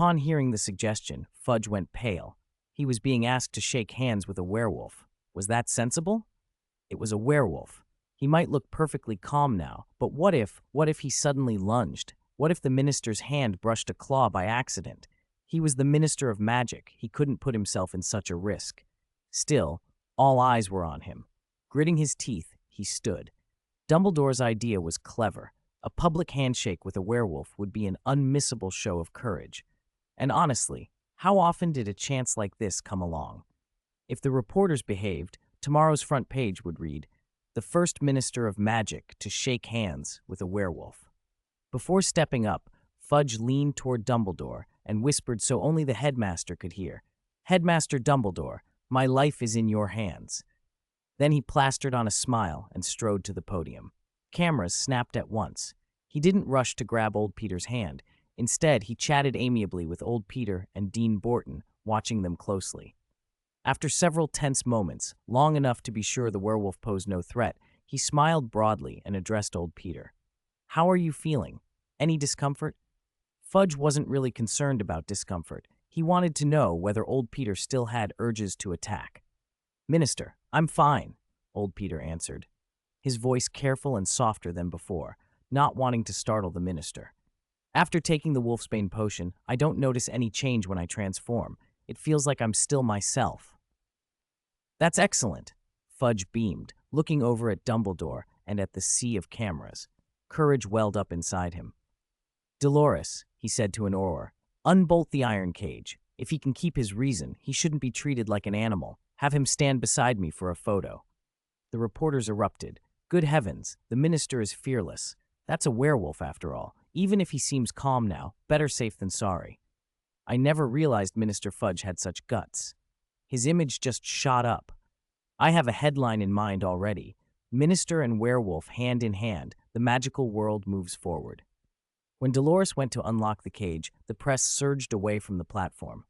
Upon hearing the suggestion, Fudge went pale. He was being asked to shake hands with a werewolf. Was that sensible? It was a werewolf. He might look perfectly calm now, but what if he suddenly lunged? What if the minister's hand brushed a claw by accident? He was the minister of magic. He couldn't put himself in such a risk. Still, all eyes were on him. Gritting his teeth, he stood. Dumbledore's idea was clever. A public handshake with a werewolf would be an unmissable show of courage. And honestly, how often did a chance like this come along? If the reporters behaved, tomorrow's front page would read, "The first minister of magic to shake hands with a werewolf." Before stepping up, Fudge leaned toward Dumbledore and whispered so only the headmaster could hear, "Headmaster Dumbledore, my life is in your hands." Then he plastered on a smile and strode to the podium. Cameras snapped at once. He didn't rush to grab old Peter's hand. Instead, he chatted amiably with old Peter and Dean Borton, watching them closely. After several tense moments, long enough to be sure the werewolf posed no threat, he smiled broadly and addressed old Peter. "How are you feeling? Any discomfort?" Fudge wasn't really concerned about discomfort. He wanted to know whether old Peter still had urges to attack. "Minister, I'm fine," old Peter answered, his voice careful and softer than before, not wanting to startle the minister. "After taking the wolfsbane potion, I don't notice any change when I transform. It feels like I'm still myself." "That's excellent," Fudge beamed, looking over at Dumbledore and at the sea of cameras. Courage welled up inside him. "Dolores," he said to an Auror, "unbolt the iron cage. If he can keep his reason, he shouldn't be treated like an animal. Have him stand beside me for a photo." The reporters erupted. "Good heavens, the minister is fearless. That's a werewolf after all. Even if he seems calm now, better safe than sorry." "I never realized Minister Fudge had such guts." His image just shot up. "I have a headline in mind already. Minister and werewolf hand in hand, the magical world moves forward." When Dolores went to unlock the cage, the press surged away from the platform.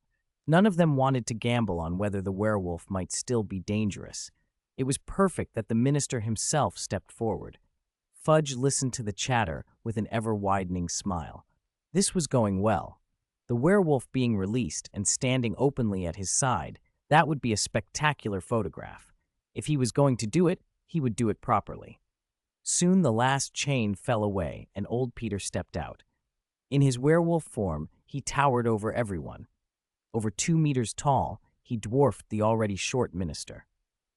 None of them wanted to gamble on whether the werewolf might still be dangerous. It was perfect that the minister himself stepped forward. Fudge listened to the chatter with an ever-widening smile. This was going well. The werewolf being released and standing openly at his side, that would be a spectacular photograph. If he was going to do it, he would do it properly. Soon the last chain fell away and old Peter stepped out. In his werewolf form, he towered over everyone. Over 2 meters tall, he dwarfed the already short minister.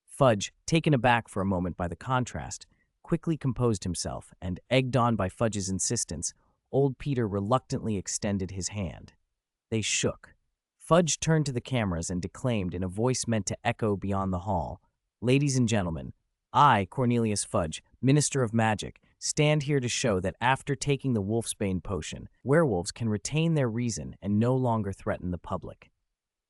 Fudge, taken aback for a moment by the contrast, quickly composed himself and, egged on by Fudge's insistence, old Peter reluctantly extended his hand. They shook. Fudge turned to the cameras and declaimed in a voice meant to echo beyond the hall, "Ladies and gentlemen, I, Cornelius Fudge, Minister of Magic, stand here to show that after taking the wolfsbane potion, werewolves can retain their reason and no longer threaten the public.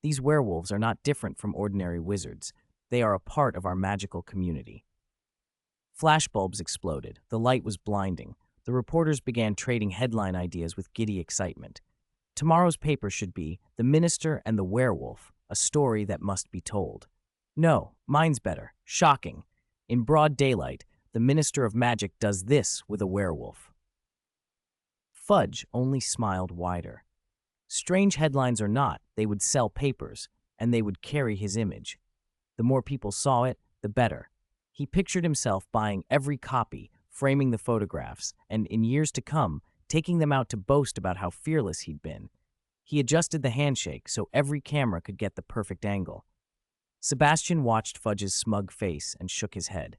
These werewolves are not different from ordinary wizards. They are a part of our magical community." Flashbulbs exploded. The light was blinding. The reporters began trading headline ideas with giddy excitement. Tomorrow's paper should be "The Minister and the Werewolf, a story that must be told." No, mine's better. Shocking. In broad daylight, the Minister of Magic does this with a werewolf. Fudge only smiled wider. Strange headlines or not, they would sell papers, and they would carry his image. The more people saw it, the better. He pictured himself buying every copy, framing the photographs, and in years to come, taking them out to boast about how fearless he'd been. He adjusted the handshake so every camera could get the perfect angle. Sebastian watched Fudge's smug face and shook his head.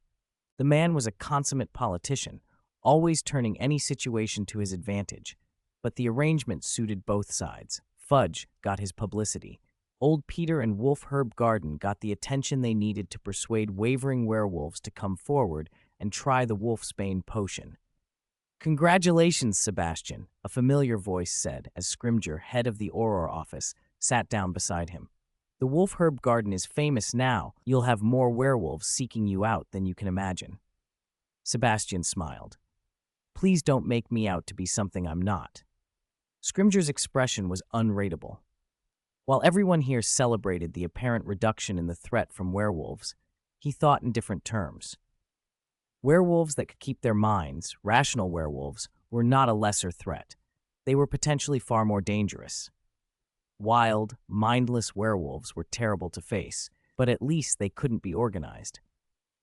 The man was a consummate politician, always turning any situation to his advantage. But the arrangement suited both sides. Fudge got his publicity. Old Peter and Wolf Herb Garden got the attention they needed to persuade wavering werewolves to come forward and try the wolfsbane potion. "Congratulations, Sebastian," a familiar voice said as Scrimgeour, head of the Auror office, sat down beside him. "The Wolf Herb Garden is famous now. You'll have more werewolves seeking you out than you can imagine." Sebastian smiled. "Please don't make me out to be something I'm not." Scrimgeour's expression was unrateable. While everyone here celebrated the apparent reduction in the threat from werewolves, he thought in different terms. Werewolves that could keep their minds, rational werewolves, were not a lesser threat. They were potentially far more dangerous. Wild, mindless werewolves were terrible to face, but at least they couldn't be organized.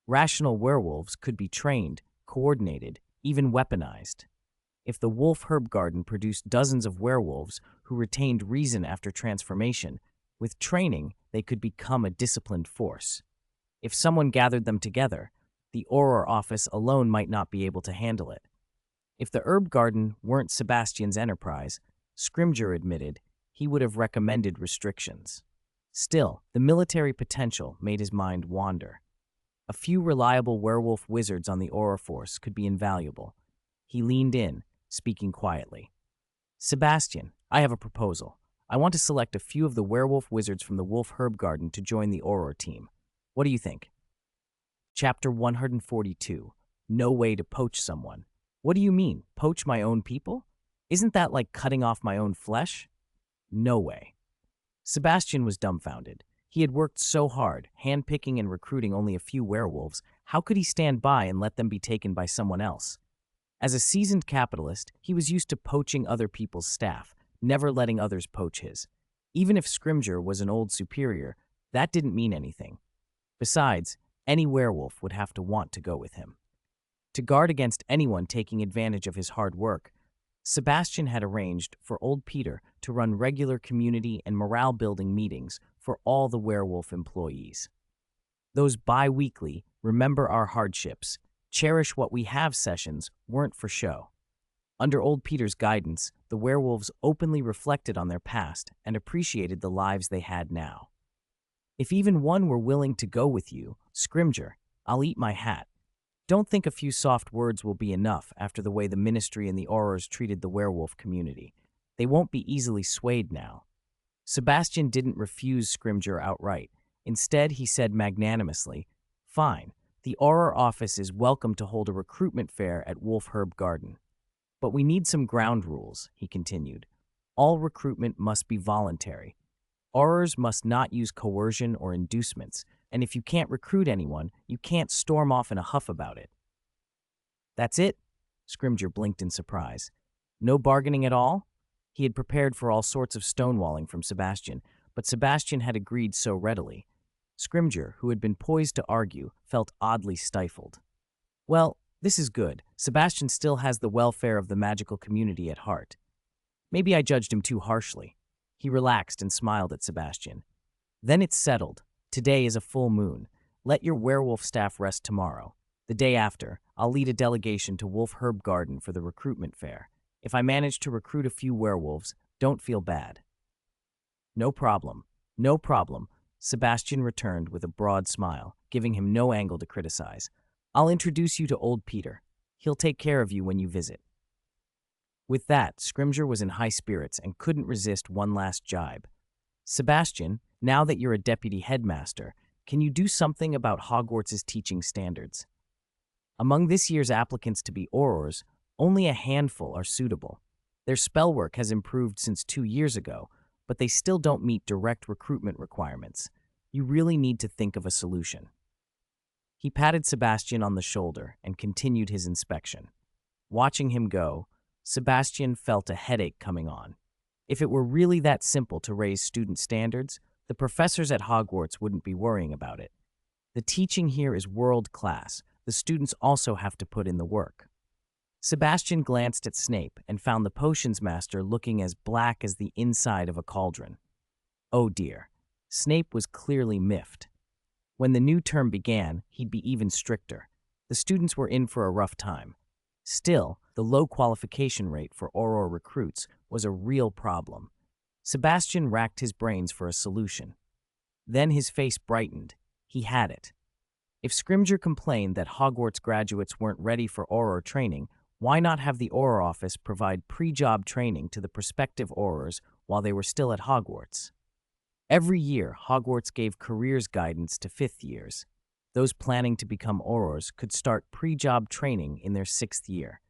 Rational werewolves could be trained, coordinated, even weaponized. If the wolf herb garden produced dozens of werewolves who retained reason after transformation, with training, they could become a disciplined force. If someone gathered them together, the Auror office alone might not be able to handle it. If the herb garden weren't Sebastian's enterprise, Scrimgeour admitted, he would have recommended restrictions. Still, the military potential made his mind wander. A few reliable werewolf wizards on the Auror force could be invaluable. He leaned in, speaking quietly. Sebastian, I have a proposal. I want to select a few of the werewolf wizards from the Wolf Herb Garden to join the Auror team. What do you think? Chapter 142. No way to poach someone. What do you mean, poach my own people? Isn't that like cutting off my own flesh? No way. Sebastian was dumbfounded. He had worked so hard, handpicking and recruiting only a few werewolves. How could he stand by and let them be taken by someone else? As a seasoned capitalist, he was used to poaching other people's staff, never letting others poach his. Even if Scrimgeour was an old superior, that didn't mean anything. Besides, any werewolf would have to want to go with him. To guard against anyone taking advantage of his hard work, Sebastian had arranged for old Peter to run regular community and morale-building meetings for all the werewolf employees. Those bi-weekly, remember our hardships, cherish what we have sessions weren't for show. Under old Peter's guidance, the werewolves openly reflected on their past and appreciated the lives they had now. If even one were willing to go with you, Scrimgeour, I'll eat my hat. Don't think a few soft words will be enough after the way the Ministry and the Aurors treated the werewolf community. They won't be easily swayed now. Sebastian didn't refuse Scrimgeour outright. Instead, he said magnanimously, Fine, the Auror office is welcome to hold a recruitment fair at Wolf Herb Garden. But we need some ground rules, he continued. All recruitment must be voluntary. Aurors must not use coercion or inducements, and if you can't recruit anyone, you can't storm off in a huff about it. That's it? Scrimgeour blinked in surprise. No bargaining at all? He had prepared for all sorts of stonewalling from Sebastian, but Sebastian had agreed so readily. Scrimgeour, who had been poised to argue, felt oddly stifled. Well, this is good. Sebastian still has the welfare of the magical community at heart. Maybe I judged him too harshly. He relaxed and smiled at Sebastian. Then it's settled. Today is a full moon. Let your werewolf staff rest tomorrow. The day after, I'll lead a delegation to Wolf Herb Garden for the recruitment fair. If I manage to recruit a few werewolves, don't feel bad. No problem. No problem, Sebastian returned with a broad smile, giving him no angle to criticize. I'll introduce you to old Peter. He'll take care of you when you visit. With that, Scrimgeour was in high spirits and couldn't resist one last jibe. Sebastian, now that you're a deputy headmaster, can you do something about Hogwarts' teaching standards? Among this year's applicants to be Aurors, only a handful are suitable. Their spell work has improved since 2 years ago, but they still don't meet direct recruitment requirements. You really need to think of a solution. He patted Sebastian on the shoulder and continued his inspection. Watching him go, Sebastian felt a headache coming on. If it were really that simple to raise student standards, the professors at Hogwarts wouldn't be worrying about it. The teaching here is world-class. The students also have to put in the work. Sebastian glanced at Snape and found the potions master looking as black as the inside of a cauldron. Oh dear, Snape was clearly miffed. When the new term began, he'd be even stricter. The students were in for a rough time. Still, the low qualification rate for Auror recruits was a real problem. Sebastian racked his brains for a solution. Then his face brightened. He had it. If Scrimgeour complained that Hogwarts graduates weren't ready for Auror training, why not have the Auror office provide pre-job training to the prospective Aurors while they were still at Hogwarts? Every year, Hogwarts gave careers guidance to 5th years. Those planning to become Aurors could start pre-job training in their 6th year.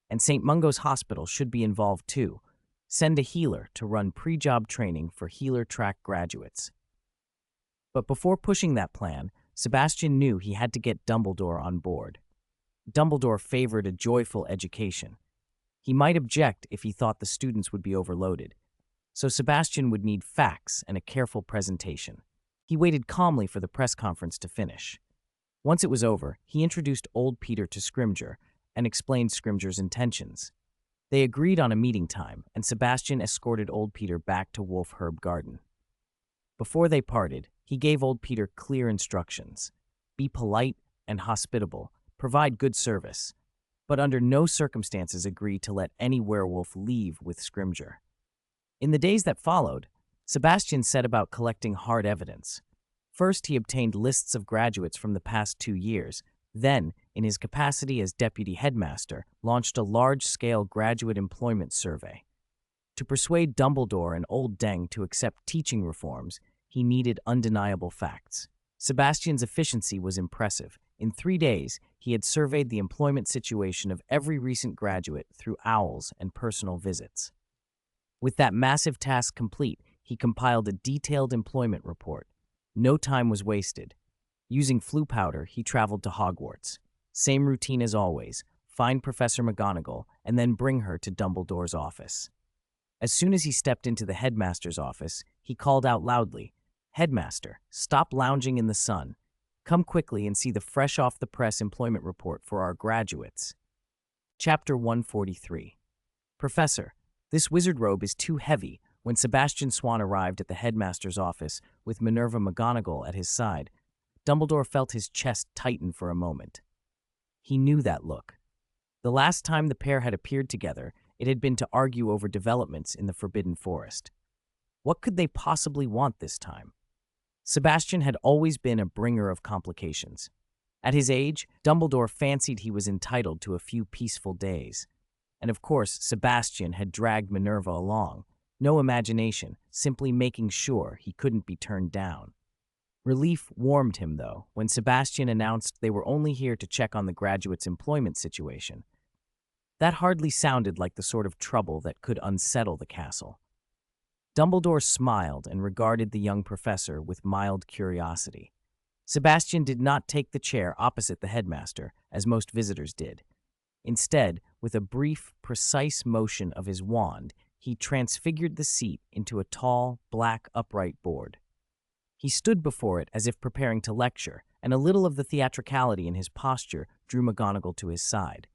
And St. Mungo's Hospital should be involved too. Send a healer to run pre-job training for healer track graduates. But before pushing that plan, Sebastian knew he had to get Dumbledore on board. Dumbledore favored a joyful education. He might object if he thought the students would be overloaded. so Sebastian would need facts and a careful presentation. He waited calmly for the press conference to finish. Once it was over, he introduced old Peter to Scrimgeour and explained Scrimgeour's intentions. They agreed on a meeting time, and Sebastian escorted old Peter back to Wolf Herb Garden. Before they parted, he gave old Peter clear instructions. Be polite and hospitable, provide good service, but under no circumstances agree to let any werewolf leave with Scrimgeour. In the days that followed, Sebastian set about collecting hard evidence. First, he obtained lists of graduates from the past 2 years, then, in his capacity as deputy headmaster, launched a large-scale graduate employment survey. To persuade Dumbledore and Old Deng to accept teaching reforms, he needed undeniable facts. Sebastian's efficiency was impressive. In 3 days, he had surveyed the employment situation of every recent graduate through owls and personal visits. With that massive task complete, he compiled a detailed employment report. No time was wasted. Using flu powder, he traveled to Hogwarts. Same routine as always, find Professor McGonagall and then bring her to Dumbledore's office. As soon as he stepped into the headmaster's office, he called out loudly, "Headmaster, stop lounging in the sun. Come quickly and see the fresh-off-the-press employment report for our graduates." Chapter 143. Professor, this wizard robe is too heavy. When Sebastian Swann arrived at the headmaster's office with Minerva McGonagall at his side, Dumbledore felt his chest tighten for a moment. He knew that look. The last time the pair had appeared together, it had been to argue over developments in the Forbidden Forest. What could they possibly want this time? Sebastian had always been a bringer of complications. At his age, Dumbledore fancied he was entitled to a few peaceful days. And of course, Sebastian had dragged Minerva along. No imagination, simply making sure he couldn't be turned down. Relief warmed him, though, when Sebastian announced they were only here to check on the graduate's employment situation. That hardly sounded like the sort of trouble that could unsettle the castle. Dumbledore smiled and regarded the young professor with mild curiosity. Sebastian did not take the chair opposite the headmaster, as most visitors did. Instead, with a brief, precise motion of his wand, he transfigured the seat into a tall, black, upright board. He stood before it as if preparing to lecture, and a little of the theatricality in his posture drew McGonagall to his side.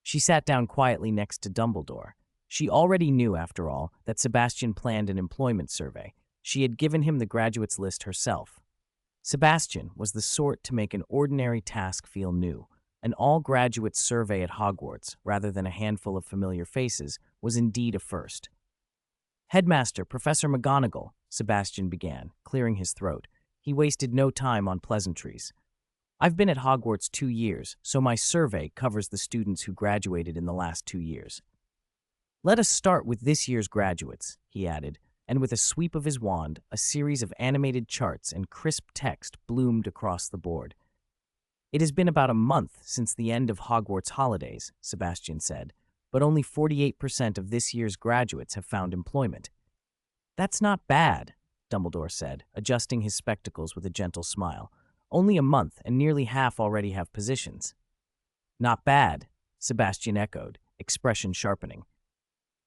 She sat down quietly next to Dumbledore. She already knew, after all, that Sebastian planned an employment survey. She had given him the graduates list herself. Sebastian was the sort to make an ordinary task feel new. An all-graduate survey at Hogwarts, rather than a handful of familiar faces, was indeed a first. "Headmaster, Professor McGonagall," Sebastian began, clearing his throat. He wasted no time on pleasantries. "I've been at Hogwarts 2 years, so my survey covers the students who graduated in the last 2 years. Let us start with this year's graduates," he added, and with a sweep of his wand, a series of animated charts and crisp text bloomed across the board. "It has been about a month since the end of Hogwarts holidays," Sebastian said, "but only 48% of this year's graduates have found employment." "That's not bad," Dumbledore said, adjusting his spectacles with a gentle smile. "Only a month, and nearly half already have positions." "Not bad," Sebastian echoed, expression sharpening.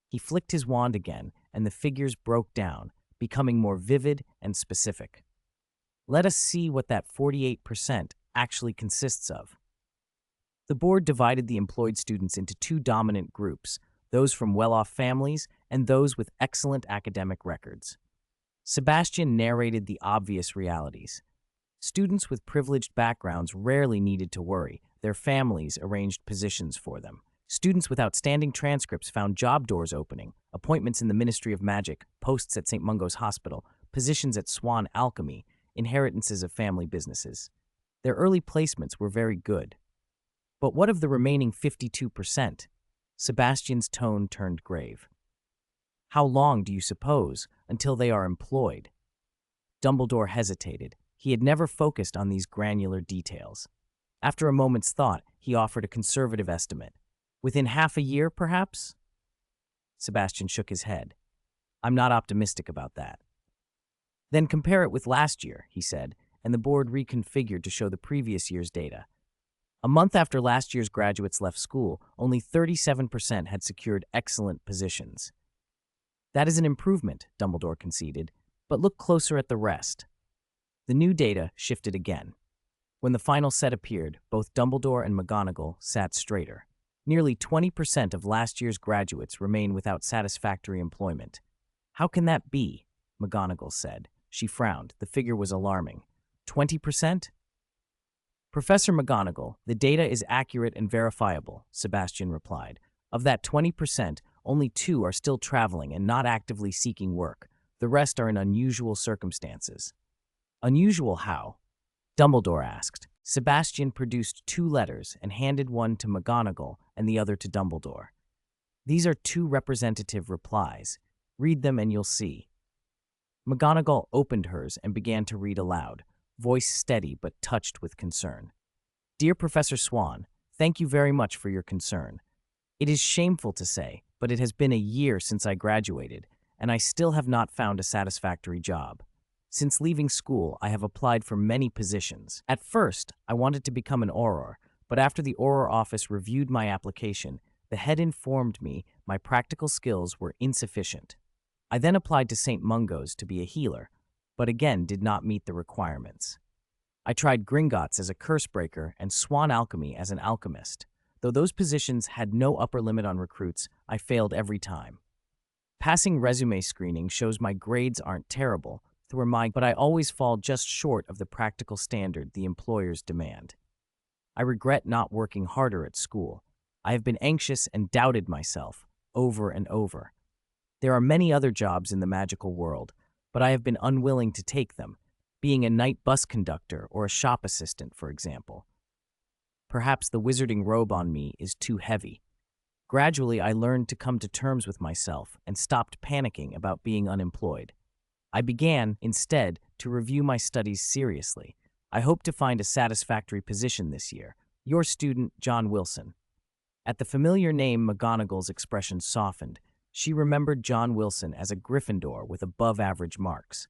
He flicked his wand again, and the figures broke down, becoming more vivid and specific. "Let us see what that 48% actually consists of." The board divided the employed students into 2 dominant groups, those from well-off families and those with excellent academic records. Sebastian narrated the obvious realities. Students with privileged backgrounds rarely needed to worry. Their families arranged positions for them. Students with outstanding transcripts found job doors opening, appointments in the Ministry of Magic, posts at St. Mungo's Hospital, positions at Swann Alchemy, inheritances of family businesses. Their early placements were very good. But what of the remaining 52%? Sebastian's tone turned grave. "How long do you suppose until they are employed?" Dumbledore hesitated. He had never focused on these granular details. After a moment's thought, he offered a conservative estimate. "Within half a year, perhaps?" Sebastian shook his head. "I'm not optimistic about that." "Then compare it with last year," he said, and the board reconfigured to show the previous year's data. A month after last year's graduates left school, only 37% had secured excellent positions. That is an improvement, Dumbledore conceded, but look closer at the rest. The new data shifted again. When the final set appeared, both Dumbledore and McGonagall sat straighter. Nearly 20% of last year's graduates remain without satisfactory employment. How can that be? McGonagall said. She frowned. The figure was alarming. 20%? Professor McGonagall, the data is accurate and verifiable, Sebastian replied. Of that 20%, only 2 are still traveling and not actively seeking work. The rest are in unusual circumstances. Unusual how? Dumbledore asked. Sebastian produced 2 letters and handed one to McGonagall and the other to Dumbledore. These are 2 representative replies. Read them and you'll see. McGonagall opened hers and began to read aloud, voice steady but touched with concern. Dear Professor Swann, thank you very much for your concern. It is shameful to say, but it has been a year since I graduated, and I still have not found a satisfactory job. Since leaving school, I have applied for many positions. At first, I wanted to become an Auror, but after the Auror office reviewed my application, the head informed me my practical skills were insufficient. I then applied to St. Mungo's to be a healer, but again did not meet the requirements. I tried Gringotts as a curse breaker and Swan Alchemy as an alchemist. Though those positions had no upper limit on recruits, I failed every time. Passing resume screening shows my grades aren't terrible, but I always fall just short of the practical standard the employers demand. I regret not working harder at school. I have been anxious and doubted myself, over and over. There are many other jobs in the magical world, but I have been unwilling to take them, being a night bus conductor or a shop assistant, for example. Perhaps the wizarding robe on me is too heavy. Gradually, I learned to come to terms with myself and stopped panicking about being unemployed. I began, instead, to review my studies seriously. I hope to find a satisfactory position this year. Your student, John Wilson. At the familiar name, McGonagall's expression softened. She remembered John Wilson as a Gryffindor with above-average marks.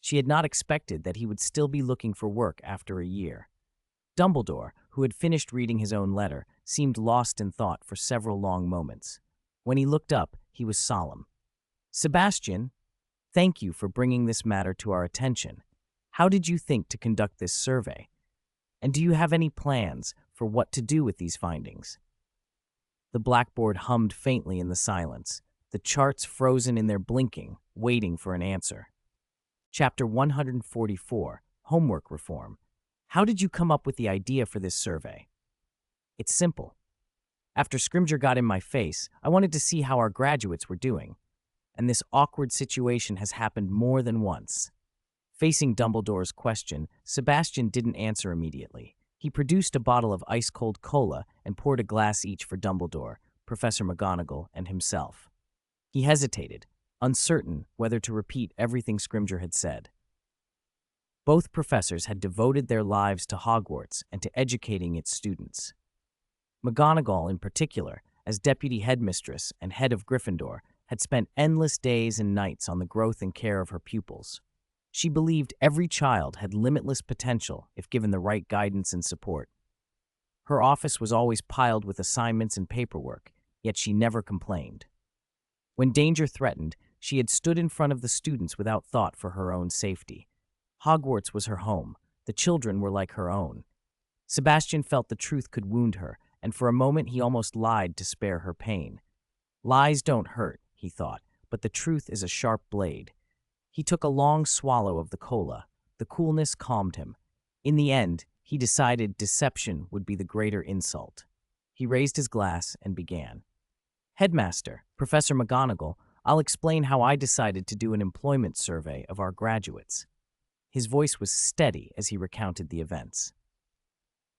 She had not expected that he would still be looking for work after a year. Dumbledore, who had finished reading his own letter, seemed lost in thought for several long moments. When he looked up, he was solemn. Sebastian, thank you for bringing this matter to our attention. How did you think to conduct this survey? And do you have any plans for what to do with these findings? The blackboard hummed faintly in the silence, the charts frozen in their blinking, waiting for an answer. Chapter 144, Homework Reform. How did you come up with the idea for this survey? It's simple. After Scrimgeour got in my face, I wanted to see how our graduates were doing. And this awkward situation has happened more than once. Facing Dumbledore's question, Sebastian didn't answer immediately. He produced a bottle of ice-cold cola and poured a glass each for Dumbledore, Professor McGonagall, and himself. He hesitated, uncertain whether to repeat everything Scrimgeour had said. Both professors had devoted their lives to Hogwarts and to educating its students. McGonagall, in particular, as deputy headmistress and head of Gryffindor, had spent endless days and nights on the growth and care of her pupils. She believed every child had limitless potential if given the right guidance and support. Her office was always piled with assignments and paperwork, yet she never complained. When danger threatened, she had stood in front of the students without thought for her own safety. Hogwarts was her home. The children were like her own. Sebastian felt the truth could wound her, and for a moment he almost lied to spare her pain. Lies don't hurt, he thought, but the truth is a sharp blade. He took a long swallow of the cola. The coolness calmed him. In the end, he decided deception would be the greater insult. He raised his glass and began. Headmaster, Professor McGonagall, I'll explain how I decided to do an employment survey of our graduates. His voice was steady as he recounted the events.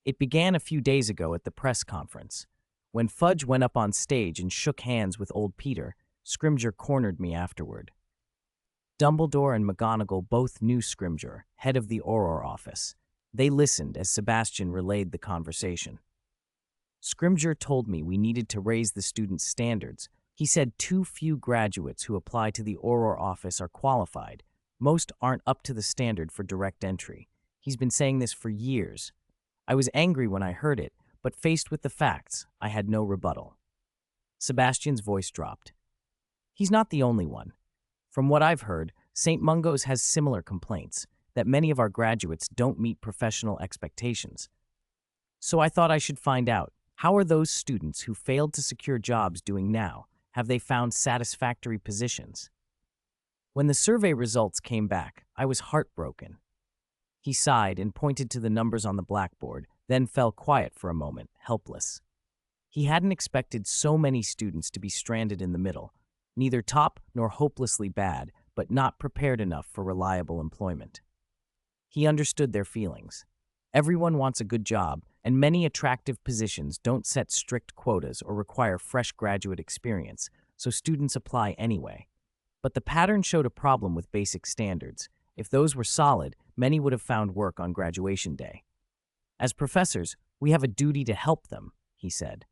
It began a few days ago at the press conference. When Fudge went up on stage and shook hands with old Peter, Scrimgeour cornered me afterward. Dumbledore and McGonagall both knew Scrimgeour, head of the Auror office. They listened as Sebastian relayed the conversation. Scrimgeour told me we needed to raise the students' standards. He said too few graduates who apply to the Auror office are qualified. Most aren't up to the standard for direct entry. He's been saying this for years. I was angry when I heard it, but faced with the facts, I had no rebuttal. Sebastian's voice dropped. He's not the only one. From what I've heard, St. Mungo's has similar complaints, that many of our graduates don't meet professional expectations. So I thought I should find out, how are those students who failed to secure jobs doing now? Have they found satisfactory positions? When the survey results came back, I was heartbroken. He sighed and pointed to the numbers on the blackboard, then fell quiet for a moment, helpless. He hadn't expected so many students to be stranded in the middle, neither top nor hopelessly bad, but not prepared enough for reliable employment. He understood their feelings. Everyone wants a good job, and many attractive positions don't set strict quotas or require fresh graduate experience, so students apply anyway. But the pattern showed a problem with basic standards. If those were solid, many would have found work on graduation day. As professors, we have a duty to help them, he said.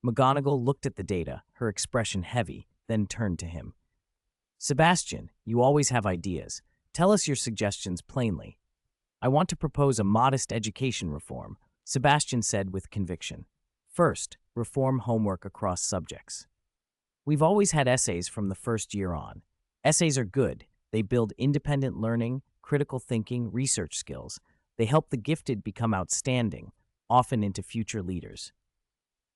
McGonagall looked at the data, her expression heavy, then turned to him. Sebastian, you always have ideas. Tell us your suggestions plainly. I want to propose a modest education reform, Sebastian said with conviction. First, reform homework across subjects. We've always had essays from the first year on. Essays are good. They build independent learning, critical thinking, research skills. They help the gifted become outstanding, often into future leaders.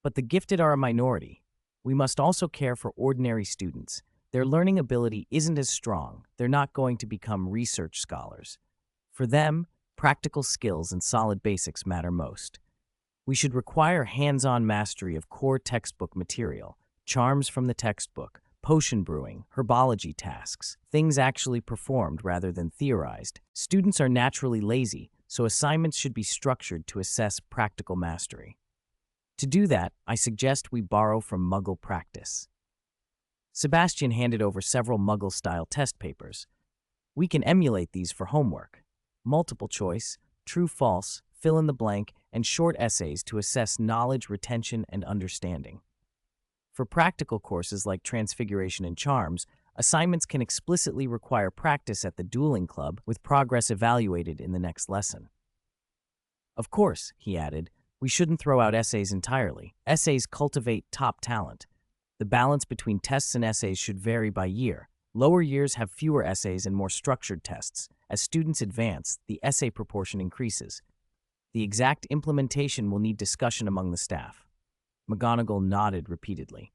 But the gifted are a minority. We must also care for ordinary students. Their learning ability isn't as strong. They're not going to become research scholars. For them, practical skills and solid basics matter most. We should require hands-on mastery of core textbook material, charms from the textbook, potion brewing, herbology tasks, things actually performed rather than theorized. Students are naturally lazy, so assignments should be structured to assess practical mastery. To do that, I suggest we borrow from Muggle practice. Sebastian handed over several Muggle-style test papers. We can emulate these for homework. Multiple choice, true-false, fill-in-the-blank, and short essays to assess knowledge, retention, and understanding. For practical courses like Transfiguration and Charms, assignments can explicitly require practice at the dueling club with progress evaluated in the next lesson. Of course, he added, we shouldn't throw out essays entirely. Essays cultivate top talent. The balance between tests and essays should vary by year. Lower years have fewer essays and more structured tests. As students advance, the essay proportion increases. The exact implementation will need discussion among the staff. McGonagall nodded repeatedly.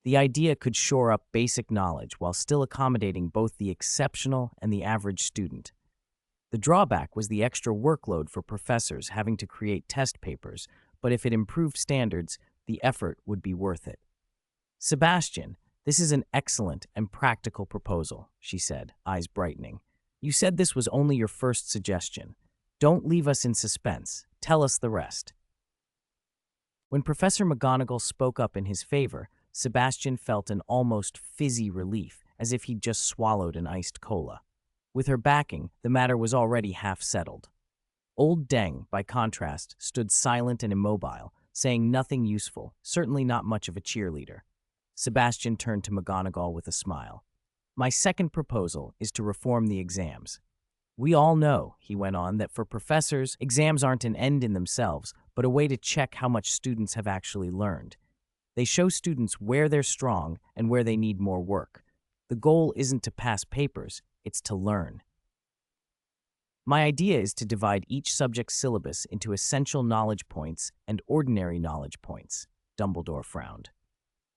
The idea could shore up basic knowledge while still accommodating both the exceptional and the average student. The drawback was the extra workload for professors having to create test papers, but if it improved standards, the effort would be worth it. Sebastian, this is an excellent and practical proposal, she said, eyes brightening. You said this was only your first suggestion. Don't leave us in suspense. Tell us the rest. When Professor McGonagall spoke up in his favor, Sebastian felt an almost fizzy relief, as if he'd just swallowed an iced cola. With her backing, the matter was already half settled. Old Deng, by contrast, stood silent and immobile, saying nothing useful, certainly not much of a cheerleader. Sebastian turned to McGonagall with a smile. My second proposal is to reform the exams. We all know, he went on, that for professors, exams aren't an end in themselves, but a way to check how much students have actually learned. They show students where they're strong and where they need more work. The goal isn't to pass papers, it's to learn. My idea is to divide each subject's syllabus into essential knowledge points and ordinary knowledge points. Dumbledore frowned.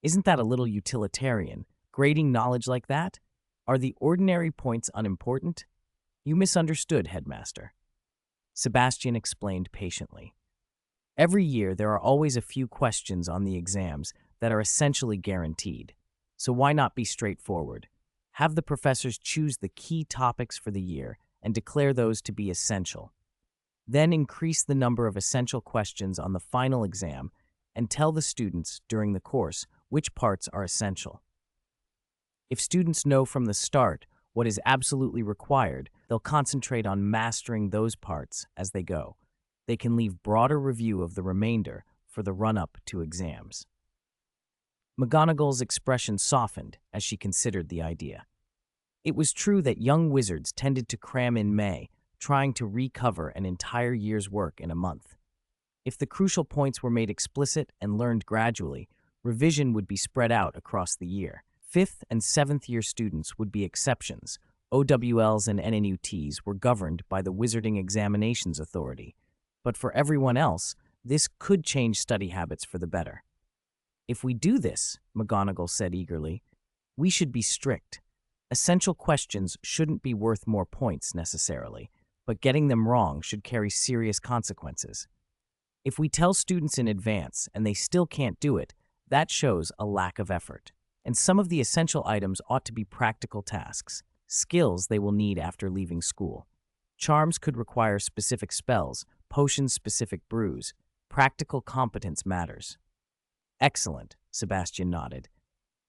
Isn't that a little utilitarian, grading knowledge like that? Are the ordinary points unimportant? You misunderstood, Headmaster. Sebastian explained patiently. Every year there are always a few questions on the exams that are essentially guaranteed. So why not be straightforward? Have the professors choose the key topics for the year and declare those to be essential. Then increase the number of essential questions on the final exam and tell the students during the course which parts are essential. If students know from the start what is absolutely required, they'll concentrate on mastering those parts as they go. They can leave broader review of the remainder for the run-up to exams. McGonagall's expression softened as she considered the idea. It was true that young wizards tended to cram in May, trying to recover an entire year's work in a month. If the crucial points were made explicit and learned gradually, revision would be spread out across the year. 5th and 7th year students would be exceptions. OWLs and NNUTs were governed by the Wizarding Examinations Authority. But for everyone else, this could change study habits for the better. If we do this, McGonagall said eagerly, we should be strict. Essential questions shouldn't be worth more points necessarily, but getting them wrong should carry serious consequences. If we tell students in advance and they still can't do it, that shows a lack of effort. And some of the essential items ought to be practical tasks, skills they will need after leaving school. Charms could require specific spells, potions specific brews. Practical competence matters. Excellent, Sebastian nodded.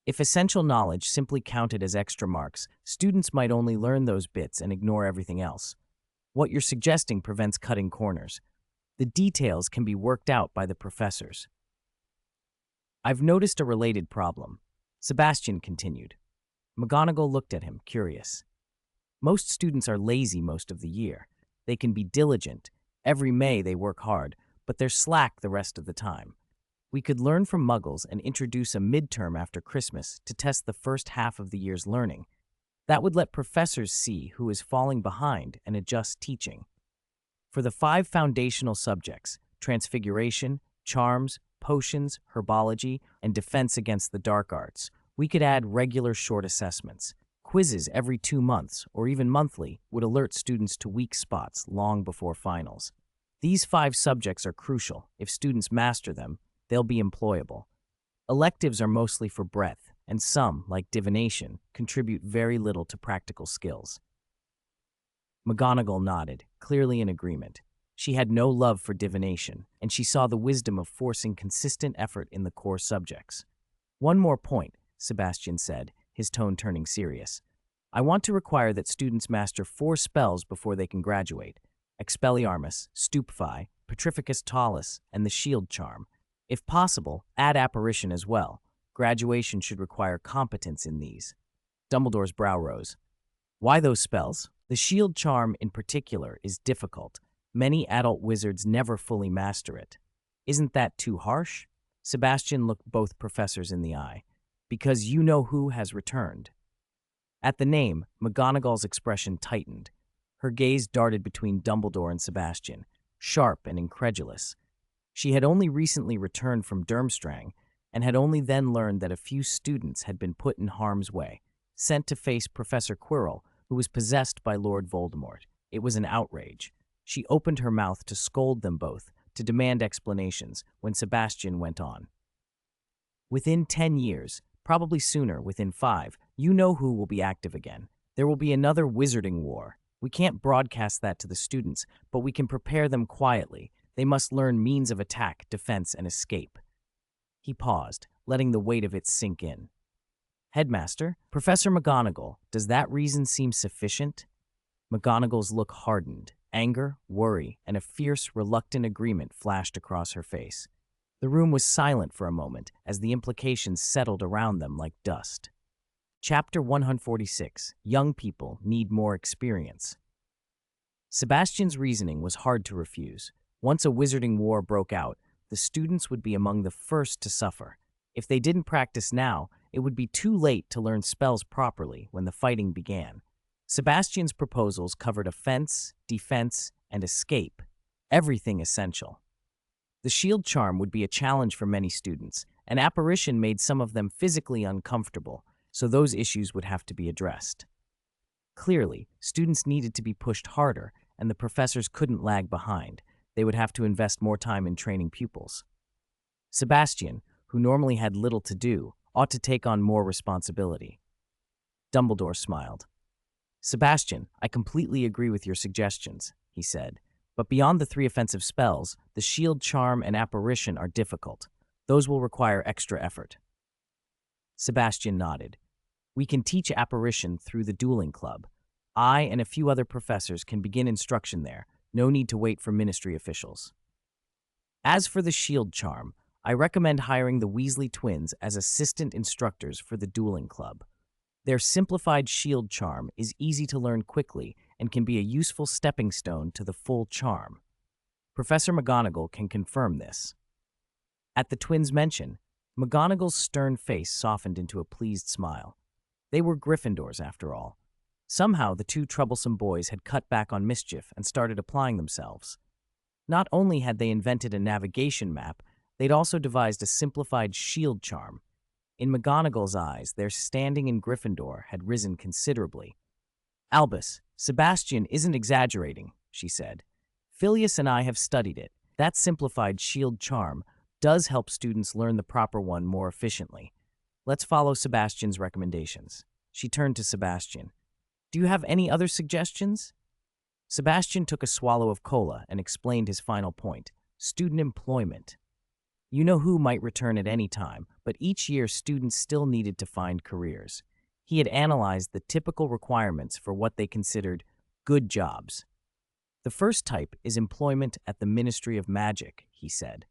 If essential knowledge simply counted as extra marks, students might only learn those bits and ignore everything else. What you're suggesting prevents cutting corners. The details can be worked out by the professors. I've noticed a related problem, Sebastian continued. McGonagall looked at him, curious. Most students are lazy most of the year. They can be diligent. Every May they work hard, but they're slack the rest of the time. We could learn from Muggles and introduce a midterm after Christmas to test the first half of the year's learning. That would let professors see who is falling behind and adjust teaching. For the 5 foundational subjects, Transfiguration, Charms, Potions, Herbology, and Defense against the Dark Arts, we could add regular short assessments. Quizzes every 2 months, or even monthly, would alert students to weak spots long before finals. These 5 subjects are crucial. If students master them, they'll be employable. Electives are mostly for breadth, and some, like divination, contribute very little to practical skills. McGonagall nodded, clearly in agreement. She had no love for divination, and she saw the wisdom of forcing consistent effort in the core subjects. One more point, Sebastian said, his tone turning serious. I want to require that students master 4 spells before they can graduate. Expelliarmus, Stupefy, Petrificus Tollus, and the Shield Charm. If possible, add Apparition as well. Graduation should require competence in these. Dumbledore's brow rose. Why those spells? The Shield Charm in particular is difficult. Many adult wizards never fully master it. Isn't that too harsh? Sebastian looked both professors in the eye. Because you know who has returned. At the name, McGonagall's expression tightened. Her gaze darted between Dumbledore and Sebastian, sharp and incredulous. She had only recently returned from Durmstrang, and had only then learned that a few students had been put in harm's way, sent to face Professor Quirrell, who was possessed by Lord Voldemort. It was an outrage. She opened her mouth to scold them both, to demand explanations, when Sebastian went on. Within 10 years, probably sooner, within 5, you know who will be active again. There will be another wizarding war. We can't broadcast that to the students, but we can prepare them quietly. They must learn means of attack, defense, and escape. He paused, letting the weight of it sink in. Headmaster, Professor McGonagall, does that reason seem sufficient? McGonagall's look hardened. Anger, worry, and a fierce, reluctant agreement flashed across her face. The room was silent for a moment as the implications settled around them like dust. Chapter 146, Young People Need More Experience. Sebastian's reasoning was hard to refuse. Once a wizarding war broke out, the students would be among the first to suffer. If they didn't practice now, it would be too late to learn spells properly when the fighting began. Sebastian's proposals covered offense, defense, and escape, everything essential. The shield charm would be a challenge for many students. An apparition made some of them physically uncomfortable, so those issues would have to be addressed. Clearly, students needed to be pushed harder, and the professors couldn't lag behind. They would have to invest more time in training pupils. Sebastian, who normally had little to do, ought to take on more responsibility. Dumbledore smiled. Sebastian, I completely agree with your suggestions, he said. But beyond the 3 offensive spells, the shield charm and apparition are difficult. Those will require extra effort. Sebastian nodded. We can teach apparition through the dueling club. I and a few other professors can begin instruction there. No need to wait for ministry officials. As for the shield charm, I recommend hiring the Weasley twins as assistant instructors for the dueling club. Their simplified shield charm is easy to learn quickly and can be a useful stepping stone to the full charm. Professor McGonagall can confirm this. At the twins' mention, McGonagall's stern face softened into a pleased smile. They were Gryffindors, after all. Somehow, the two troublesome boys had cut back on mischief and started applying themselves. Not only had they invented a navigation map, they'd also devised a simplified shield charm. In McGonagall's eyes, their standing in Gryffindor had risen considerably. "Albus, Sebastian isn't exaggerating," she said. "Phileas and I have studied it. That simplified shield charm does help students learn the proper one more efficiently. Let's follow Sebastian's recommendations." She turned to Sebastian. "Do you have any other suggestions?" Sebastian took a swallow of cola and explained his final point: student employment. You know who might return at any time, but each year students still needed to find careers. He had analyzed the typical requirements for what they considered good jobs. "The first type is employment at the Ministry of Magic," he said.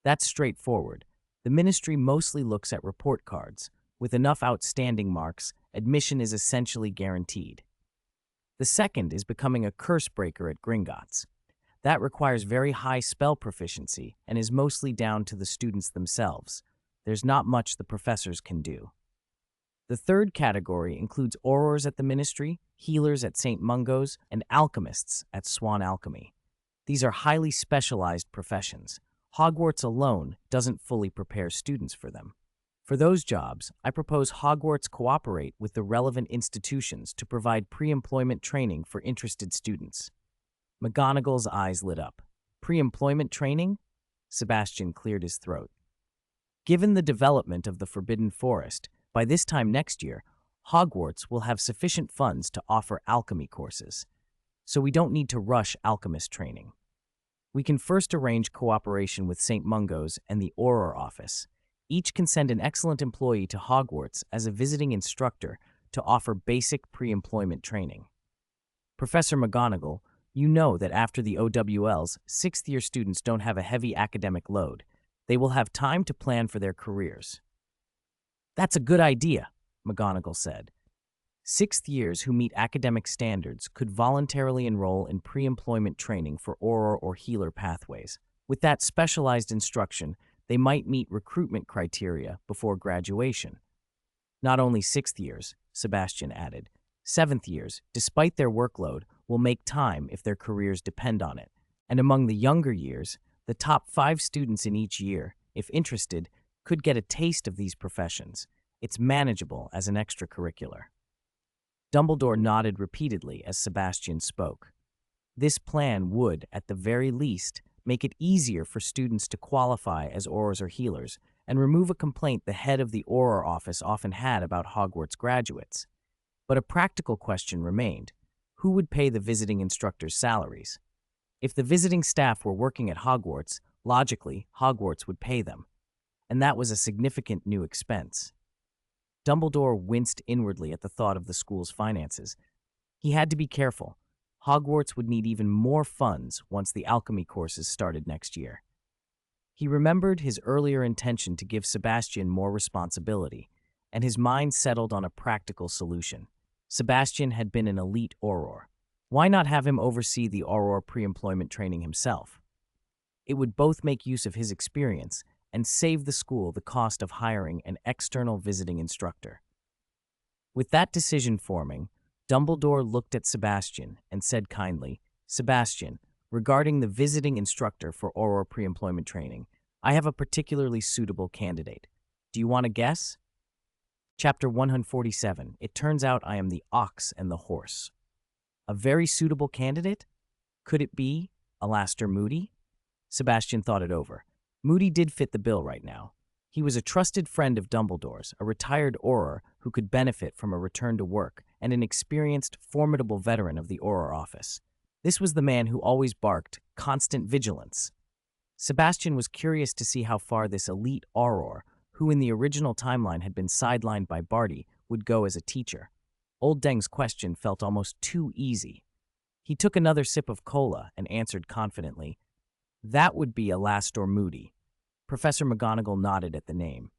"That's straightforward. The ministry mostly looks at report cards. With enough outstanding marks, admission is essentially guaranteed. The second is becoming a curse breaker at Gringotts. That requires very high spell proficiency and is mostly down to the students themselves. There's not much the professors can do. The third category includes aurors at the ministry, healers at St. Mungo's, and alchemists at Swann Alchemy. These are highly specialized professions. Hogwarts alone doesn't fully prepare students for them. For those jobs, I propose Hogwarts cooperate with the relevant institutions to provide pre-employment training for interested students." McGonagall's eyes lit up. "Pre-employment training?" Sebastian cleared his throat. "Given the development of the Forbidden Forest, by this time next year, Hogwarts will have sufficient funds to offer alchemy courses, so we don't need to rush alchemist training. We can first arrange cooperation with St. Mungo's and the Auror office. Each can send an excellent employee to Hogwarts as a visiting instructor to offer basic pre-employment training. Professor McGonagall, you know that after the OWLs, sixth-year students don't have a heavy academic load. They will have time to plan for their careers." "That's a good idea," McGonagall said. "Sixth years who meet academic standards could voluntarily enroll in pre-employment training for Auror or healer pathways. With that specialized instruction, they might meet recruitment criteria before graduation. Not only sixth years," Sebastian added. "Seventh years, despite their workload, will make time if their careers depend on it. And among the younger years, the top 5 students in each year, if interested, could get a taste of these professions. It's manageable as an extracurricular." Dumbledore nodded repeatedly as Sebastian spoke. This plan would, at the very least, make it easier for students to qualify as aurors or healers, and remove a complaint the head of the Auror office often had about Hogwarts graduates. But a practical question remained: who would pay the visiting instructors' salaries? If the visiting staff were working at Hogwarts, logically, Hogwarts would pay them. And that was a significant new expense. Dumbledore winced inwardly at the thought of the school's finances. He had to be careful. Hogwarts would need even more funds once the alchemy courses started next year. He remembered his earlier intention to give Sebastian more responsibility, and his mind settled on a practical solution. Sebastian had been an elite auror. Why not have him oversee the auror pre-employment training himself? It would both make use of his experience and save the school the cost of hiring an external visiting instructor. With that decision forming, Dumbledore looked at Sebastian and said kindly, "Sebastian, regarding the visiting instructor for Auror pre-employment training, I have a particularly suitable candidate. Do you want to guess?" Chapter 147, It Turns Out I Am the Ox and the Horse. A very suitable candidate? Could it be Alastor Moody? Sebastian thought it over. Moody did fit the bill right now. He was a trusted friend of Dumbledore's, a retired Auror who could benefit from a return to work, and an experienced, formidable veteran of the Auror office. This was the man who always barked, "Constant vigilance." Sebastian was curious to see how far this elite Auror, who in the original timeline had been sidelined by Barty, would go as a teacher. Old Deng's question felt almost too easy. He took another sip of cola and answered confidently, "That would be Alastor Moody." Professor McGonagall nodded at the name.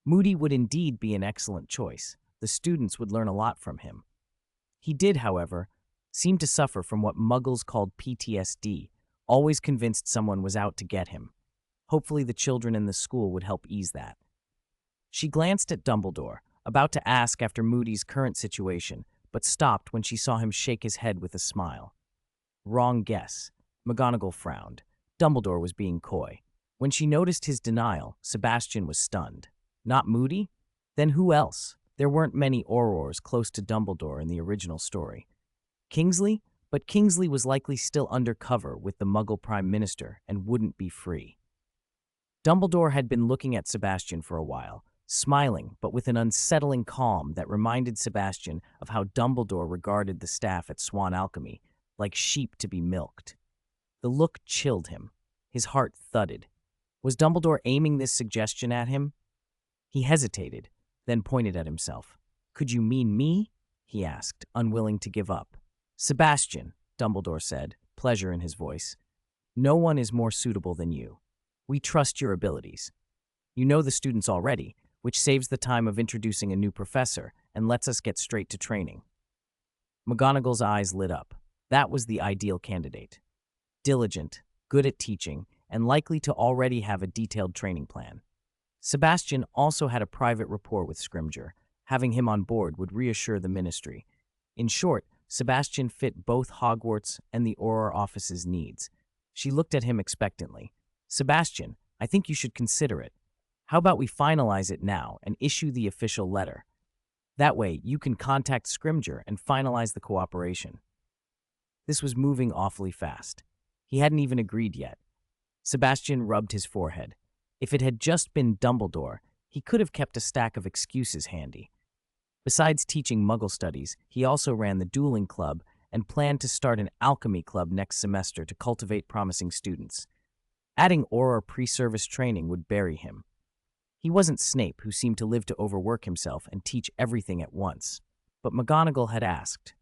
Moody would indeed be an excellent choice. The students would learn a lot from him. He did, however, seem to suffer from what Muggles called PTSD, always convinced someone was out to get him. Hopefully the children in the school would help ease that. She glanced at Dumbledore, about to ask after Moody's current situation, but stopped when she saw him shake his head with a smile. Wrong guess. McGonagall frowned. Dumbledore was being coy. When she noticed his denial, Sebastian was stunned. Not Moody? Then who else? There weren't many Aurors close to Dumbledore in the original story. Kingsley? But Kingsley was likely still undercover with the Muggle Prime Minister and wouldn't be free. Dumbledore had been looking at Sebastian for a while, smiling but with an unsettling calm that reminded Sebastian of how Dumbledore regarded the staff at Swann Alchemy, like sheep to be milked. The look chilled him. His heart thudded. Was Dumbledore aiming this suggestion at him? He hesitated, then pointed at himself. "Could you mean me?" he asked, unwilling to give up. "Sebastian," Dumbledore said, pleasure in his voice. "No one is more suitable than you. We trust your abilities. You know the students already, which saves the time of introducing a new professor and lets us get straight to training." McGonagall's eyes lit up. That was the ideal candidate. Diligent, good at teaching, and likely to already have a detailed training plan. Sebastian also had a private rapport with Scrimgeour. Having him on board would reassure the ministry. In short, Sebastian fit both Hogwarts and the Auror office's needs. She looked at him expectantly. "Sebastian, I think you should consider it. How about we finalize it now and issue the official letter? That way, you can contact Scrimgeour and finalize the cooperation." This was moving awfully fast. He hadn't even agreed yet. Sebastian rubbed his forehead. If it had just been Dumbledore, he could have kept a stack of excuses handy. Besides teaching Muggle studies, he also ran the dueling club and planned to start an alchemy club next semester to cultivate promising students. Adding Auror pre-service training would bury him. He wasn't Snape, who seemed to live to overwork himself and teach everything at once. But McGonagall had asked.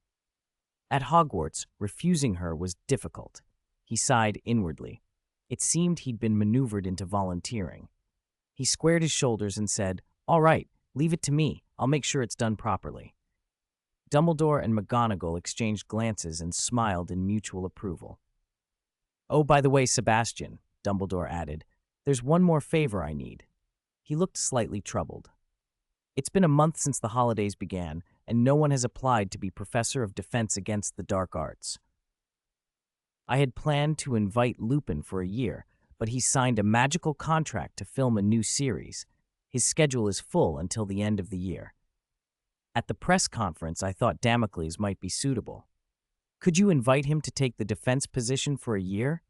At Hogwarts, refusing her was difficult. He sighed inwardly. It seemed he'd been maneuvered into volunteering. He squared his shoulders and said, "All right, leave it to me. I'll make sure it's done properly." Dumbledore and McGonagall exchanged glances and smiled in mutual approval. "Oh, by the way, Sebastian," Dumbledore added, "there's one more favor I need." He looked slightly troubled. "It's been a month since the holidays began, and no one has applied to be Professor of Defense Against the Dark Arts. I had planned to invite Lupin for a year, but he signed a magical contract to film a new series. His schedule is full until the end of the year. At the press conference, I thought Damocles might be suitable. Could you invite him to take the defense position for a year?"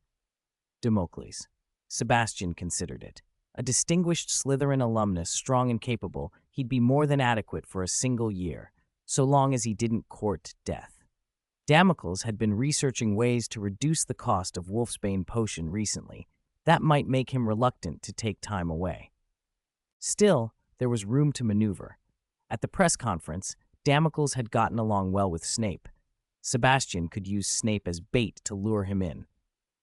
Damocles. Sebastian considered it. A distinguished Slytherin alumnus, strong and capable, he'd be more than adequate for a single year, so long as he didn't court death. Damocles had been researching ways to reduce the cost of Wolfsbane potion recently. That might make him reluctant to take time away. Still, there was room to maneuver. At the press conference, Damocles had gotten along well with Snape. Sebastian could use Snape as bait to lure him in.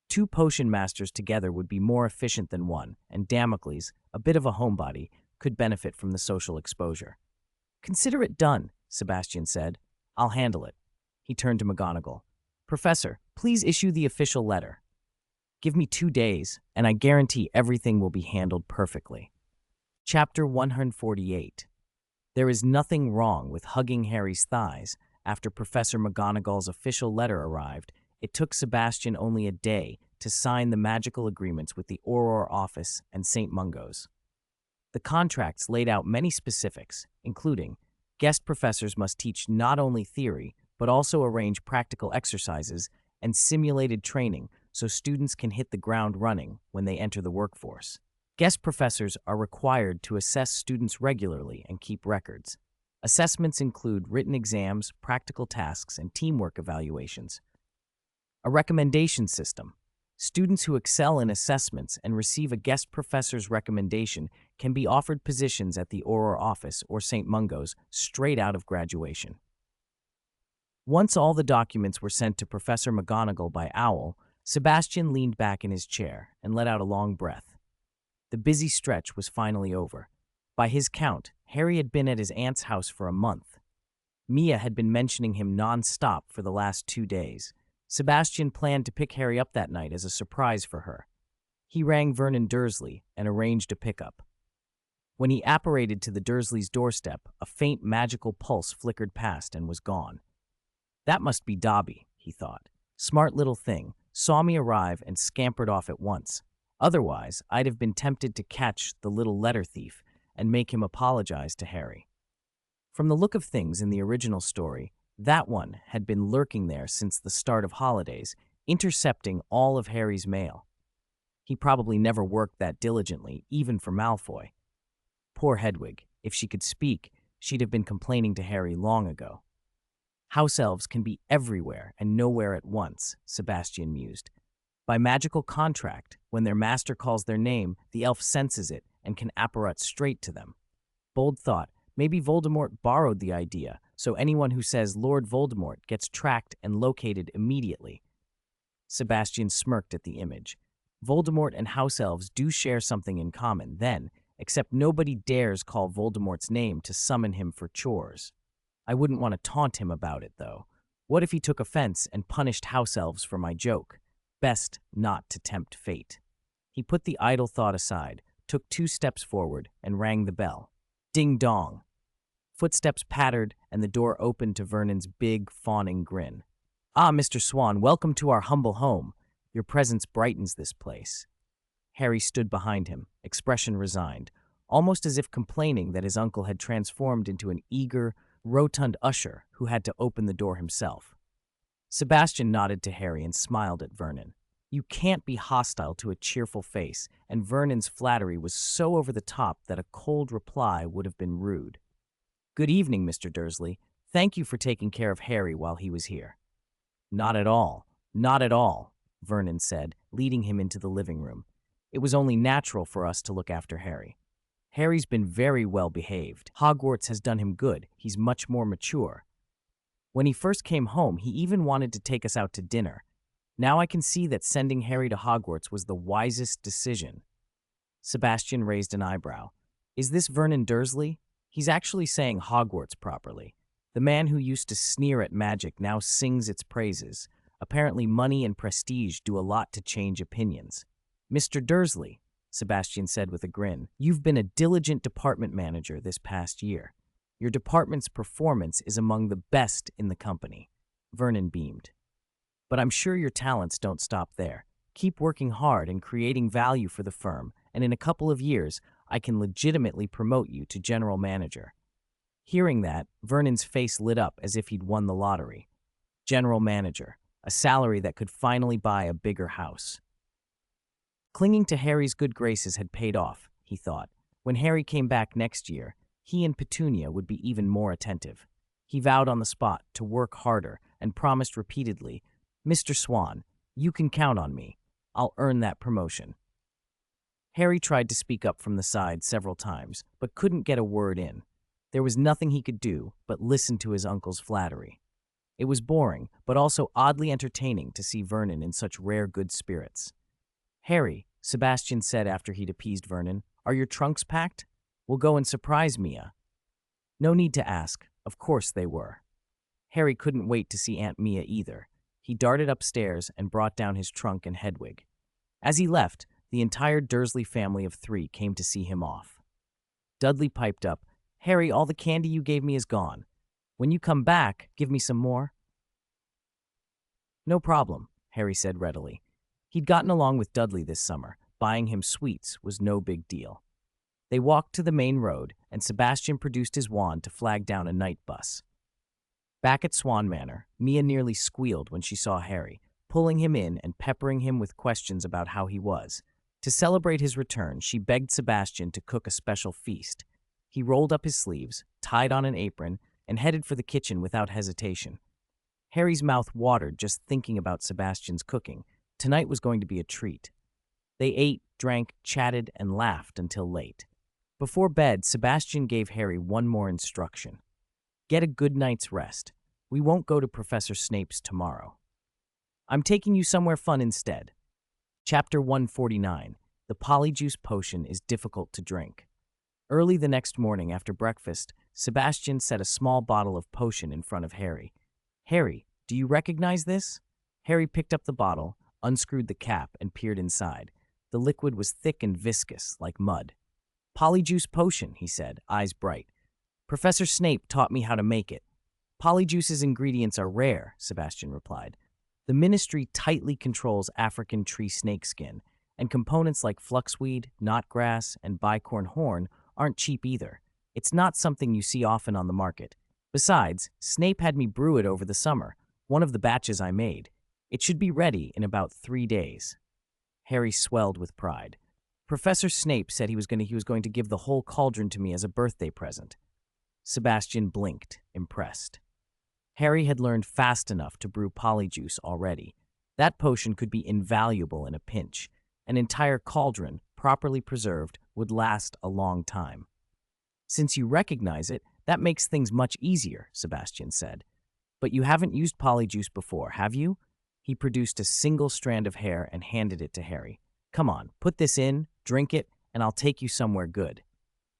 2 potion masters together would be more efficient than one, and Damocles, a bit of a homebody, could benefit from the social exposure. "Consider it done," Sebastian said. "I'll handle it." He turned to McGonagall. "Professor, please issue the official letter. Give me 2 days, and I guarantee everything will be handled perfectly." Chapter 148. There is nothing wrong with hugging Harry's thighs. After Professor McGonagall's official letter arrived, it took Sebastian only a day to sign the magical agreements with the Auror office and St. Mungo's. The contracts laid out many specifics, including guest professors must teach not only theory, but also arrange practical exercises and simulated training so students can hit the ground running when they enter the workforce. Guest professors are required to assess students regularly and keep records. Assessments include written exams, practical tasks, and teamwork evaluations. A recommendation system. Students who excel in assessments and receive a guest professor's recommendation can be offered positions at the Auror office or St. Mungo's straight out of graduation. Once all the documents were sent to Professor McGonagall by Owl, Sebastian leaned back in his chair and let out a long breath. The busy stretch was finally over. By his count, Harry had been at his aunt's house for a month. Mia had been mentioning him non-stop for the last 2 days. Sebastian planned to pick Harry up that night as a surprise for her. He rang Vernon Dursley and arranged a pickup. When he apparated to the Dursleys' doorstep, a faint magical pulse flickered past and was gone. That must be Dobby, he thought. Smart little thing, saw me arrive and scampered off at once. Otherwise, I'd have been tempted to catch the little letter thief and make him apologize to Harry. From the look of things in the original story, that one had been lurking there since the start of holidays, intercepting all of Harry's mail. He probably never worked that diligently, even for Malfoy. Poor Hedwig. If she could speak, she'd have been complaining to Harry long ago. House elves can be everywhere and nowhere at once, Sebastian mused. By magical contract, when their master calls their name, the elf senses it and can apparat straight to them. Bold thought, maybe Voldemort borrowed the idea, so anyone who says Lord Voldemort gets tracked and located immediately. Sebastian smirked at the image. Voldemort and house elves do share something in common, then, except nobody dares call Voldemort's name to summon him for chores. I wouldn't want to taunt him about it, though. What if he took offense and punished house elves for my joke? Best not to tempt fate. He put the idle thought aside, took 2 steps forward, and rang the bell. Ding-dong. Footsteps pattered, and the door opened to Vernon's big, fawning grin. "Ah, Mr. Swann, welcome to our humble home. Your presence brightens this place." Harry stood behind him, expression resigned, almost as if complaining that his uncle had transformed into an eager, rotund usher who had to open the door himself. Sebastian nodded to Harry and smiled at Vernon. You can't be hostile to a cheerful face, and Vernon's flattery was so over the top that a cold reply would have been rude. "Good evening, Mr. Dursley. Thank you for taking care of Harry while he was here." "Not at all, not at all," Vernon said, leading him into the living room. "It was only natural for us to look after Harry. Harry's been very well behaved. Hogwarts has done him good. He's much more mature. When he first came home, he even wanted to take us out to dinner. Now I can see that sending Harry to Hogwarts was the wisest decision." Sebastian raised an eyebrow. "Is this Vernon Dursley? He's actually saying Hogwarts properly. The man who used to sneer at magic now sings its praises. Apparently money and prestige do a lot to change opinions." "Mr. Dursley," Sebastian said with a grin, "you've been a diligent department manager this past year. Your department's performance is among the best in the company." Vernon beamed. "But I'm sure your talents don't stop there. Keep working hard and creating value for the firm, and in a couple of years, I can legitimately promote you to general manager." Hearing that, Vernon's face lit up as if he'd won the lottery. General manager, a salary that could finally buy a bigger house. Clinging to Harry's good graces had paid off, he thought. When Harry came back next year, he and Petunia would be even more attentive. He vowed on the spot to work harder and promised repeatedly, "Mr. Swann, you can count on me. I'll earn that promotion." Harry tried to speak up from the side several times, but couldn't get a word in. There was nothing he could do but listen to his uncle's flattery. It was boring, but also oddly entertaining to see Vernon in such rare good spirits. "Harry," Sebastian said after he'd appeased Vernon, "are your trunks packed? We'll go and surprise Mia." No need to ask. Of course they were. Harry couldn't wait to see Aunt Mia either. He darted upstairs and brought down his trunk and Hedwig. As he left, the entire Dursley family of 3 came to see him off. Dudley piped up, "Harry, all the candy you gave me is gone. When you come back, give me some more." "No problem," Harry said readily. He'd gotten along with Dudley this summer. Buying him sweets was no big deal. They walked to the main road, and Sebastian produced his wand to flag down a night bus. Back at Swan Manor, Mia nearly squealed when she saw Harry, pulling him in and peppering him with questions about how he was. To celebrate his return, she begged Sebastian to cook a special feast. He rolled up his sleeves, tied on an apron, and headed for the kitchen without hesitation. Harry's mouth watered just thinking about Sebastian's cooking. Tonight was going to be a treat. They ate, drank, chatted, and laughed until late. Before bed, Sebastian gave Harry one more instruction. "Get a good night's rest. We won't go to Professor Snape's tomorrow. I'm taking you somewhere fun instead." Chapter 149. The Polyjuice Potion is Difficult to Drink. Early the next morning after breakfast, Sebastian set a small bottle of potion in front of Harry. "Harry, do you recognize this?" Harry picked up the bottle, unscrewed the cap, and peered inside. The liquid was thick and viscous, like mud. Polyjuice potion, he said, eyes bright. Professor Snape taught me how to make it. Polyjuice's ingredients are rare, Sebastian replied. The ministry tightly controls African tree snakeskin, and components like fluxweed, knotgrass, and bicorn horn aren't cheap either. It's not something you see often on the market. Besides, Snape had me brew it over the summer, one of the batches I made. It should be ready in about 3 days. Harry swelled with pride. Professor Snape said he was going to give the whole cauldron to me as a birthday present. Sebastian blinked, impressed. Harry had learned fast enough to brew polyjuice already. That potion could be invaluable in a pinch. An entire cauldron, properly preserved, would last a long time. Since you recognize it, that makes things much easier, Sebastian said. But you haven't used polyjuice before, have you? He produced a single strand of hair and handed it to Harry. Come on, put this in, drink it, and I'll take you somewhere good.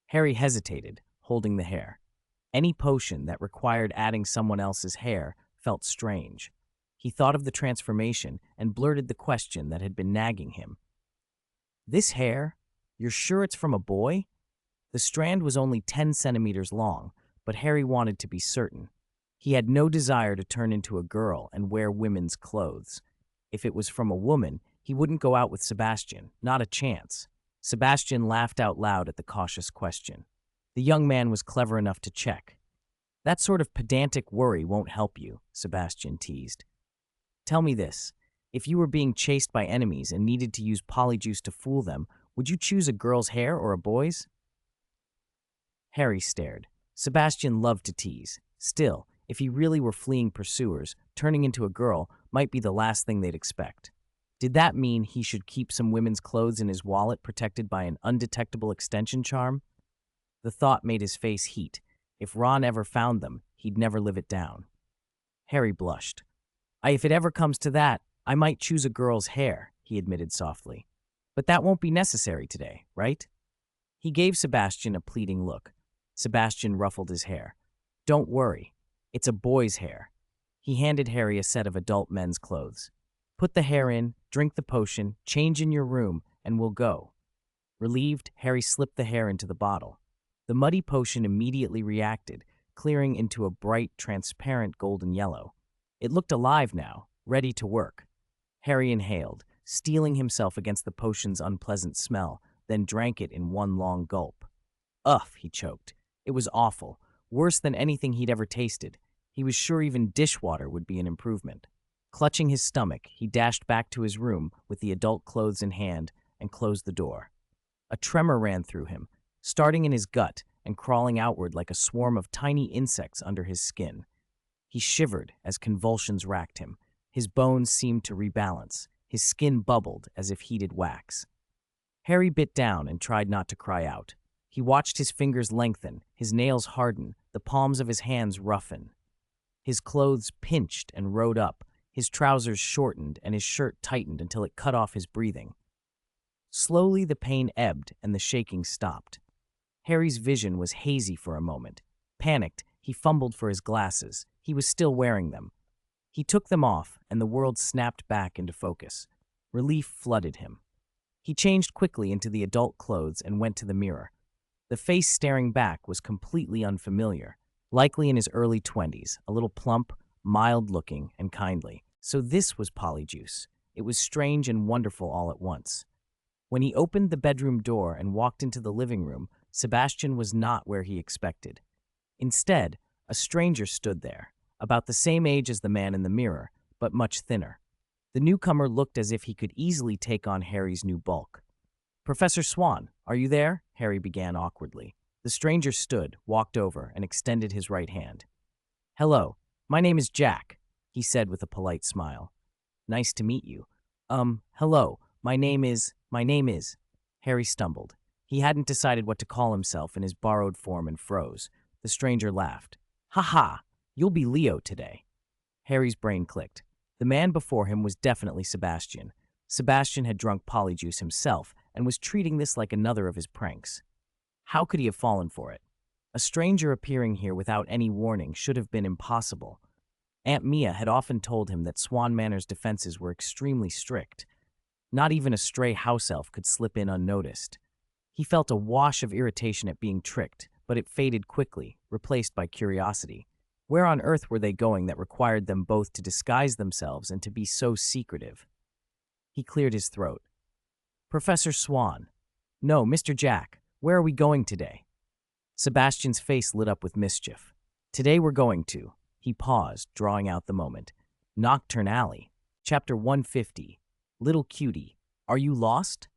Harry hesitated, holding the hair. Any potion that required adding someone else's hair felt strange. He thought of the transformation and blurted the question that had been nagging him. This hair? You're sure it's from a boy? The strand was only 10 centimeters long, but Harry wanted to be certain. He had no desire to turn into a girl and wear women's clothes. If it was from a woman, he wouldn't go out with Sebastian, not a chance. Sebastian laughed out loud at the cautious question. The young man was clever enough to check. That sort of pedantic worry won't help you, Sebastian teased. Tell me this. If you were being chased by enemies and needed to use polyjuice to fool them, would you choose a girl's hair or a boy's? Harry stared. Sebastian loved to tease. Still, if he really were fleeing pursuers, turning into a girl might be the last thing they'd expect. Did that mean he should keep some women's clothes in his wallet protected by an undetectable extension charm? The thought made his face heat. If Ron ever found them, he'd never live it down. Harry blushed. If it ever comes to that, I might choose a girl's hair, he admitted softly. But that won't be necessary today, right? He gave Sebastian a pleading look. Sebastian ruffled his hair. Don't worry. It's a boy's hair. He handed Harry a set of adult men's clothes. Put the hair in, drink the potion, change in your room, and we'll go. Relieved, Harry slipped the hair into the bottle. The muddy potion immediately reacted, clearing into a bright, transparent golden yellow. It looked alive now, ready to work. Harry inhaled, steeling himself against the potion's unpleasant smell, then drank it in one long gulp. Ugh, he choked. It was awful, worse than anything he'd ever tasted. He was sure even dishwater would be an improvement. Clutching his stomach, he dashed back to his room with the adult clothes in hand and closed the door. A tremor ran through him, starting in his gut and crawling outward like a swarm of tiny insects under his skin. He shivered as convulsions racked him. His bones seemed to rebalance. His skin bubbled as if heated wax. Harry bit down and tried not to cry out. He watched his fingers lengthen, his nails harden, the palms of his hands roughen. His clothes pinched and rode up, his trousers shortened and his shirt tightened until it cut off his breathing. Slowly the pain ebbed and the shaking stopped. Harry's vision was hazy for a moment. Panicked, he fumbled for his glasses. He was still wearing them. He took them off, and the world snapped back into focus. Relief flooded him. He changed quickly into the adult clothes and went to the mirror. The face staring back was completely unfamiliar, likely in his early 20s, a little plump, mild-looking, and kindly. So this was Polyjuice. It was strange and wonderful all at once. When he opened the bedroom door and walked into the living room, Sebastian was not where he expected. Instead, a stranger stood there, about the same age as the man in the mirror, but much thinner. The newcomer looked as if he could easily take on Harry's new bulk. "Professor Swann, are you there?" Harry began awkwardly. The stranger stood, walked over, and extended his right hand. "Hello, my name is Jack," he said with a polite smile. "Nice to meet you." Hello, my name is... Harry stumbled. He hadn't decided what to call himself in his borrowed form and froze. The stranger laughed. "Ha ha, you'll be Leo today." Harry's brain clicked. The man before him was definitely Sebastian. Sebastian had drunk polyjuice himself and was treating this like another of his pranks. How could he have fallen for it? A stranger appearing here without any warning should have been impossible. Aunt Mia had often told him that Swan Manor's defenses were extremely strict. Not even a stray house elf could slip in unnoticed. He felt a wash of irritation at being tricked, but it faded quickly, replaced by curiosity. Where on earth were they going that required them both to disguise themselves and to be so secretive? He cleared his throat. Professor Swann. No, Mr. Jack, where are we going today? Sebastian's face lit up with mischief. Today we're going to. He paused, drawing out the moment. Nocturne Alley. Chapter 150. Little Cutie. Are you lost?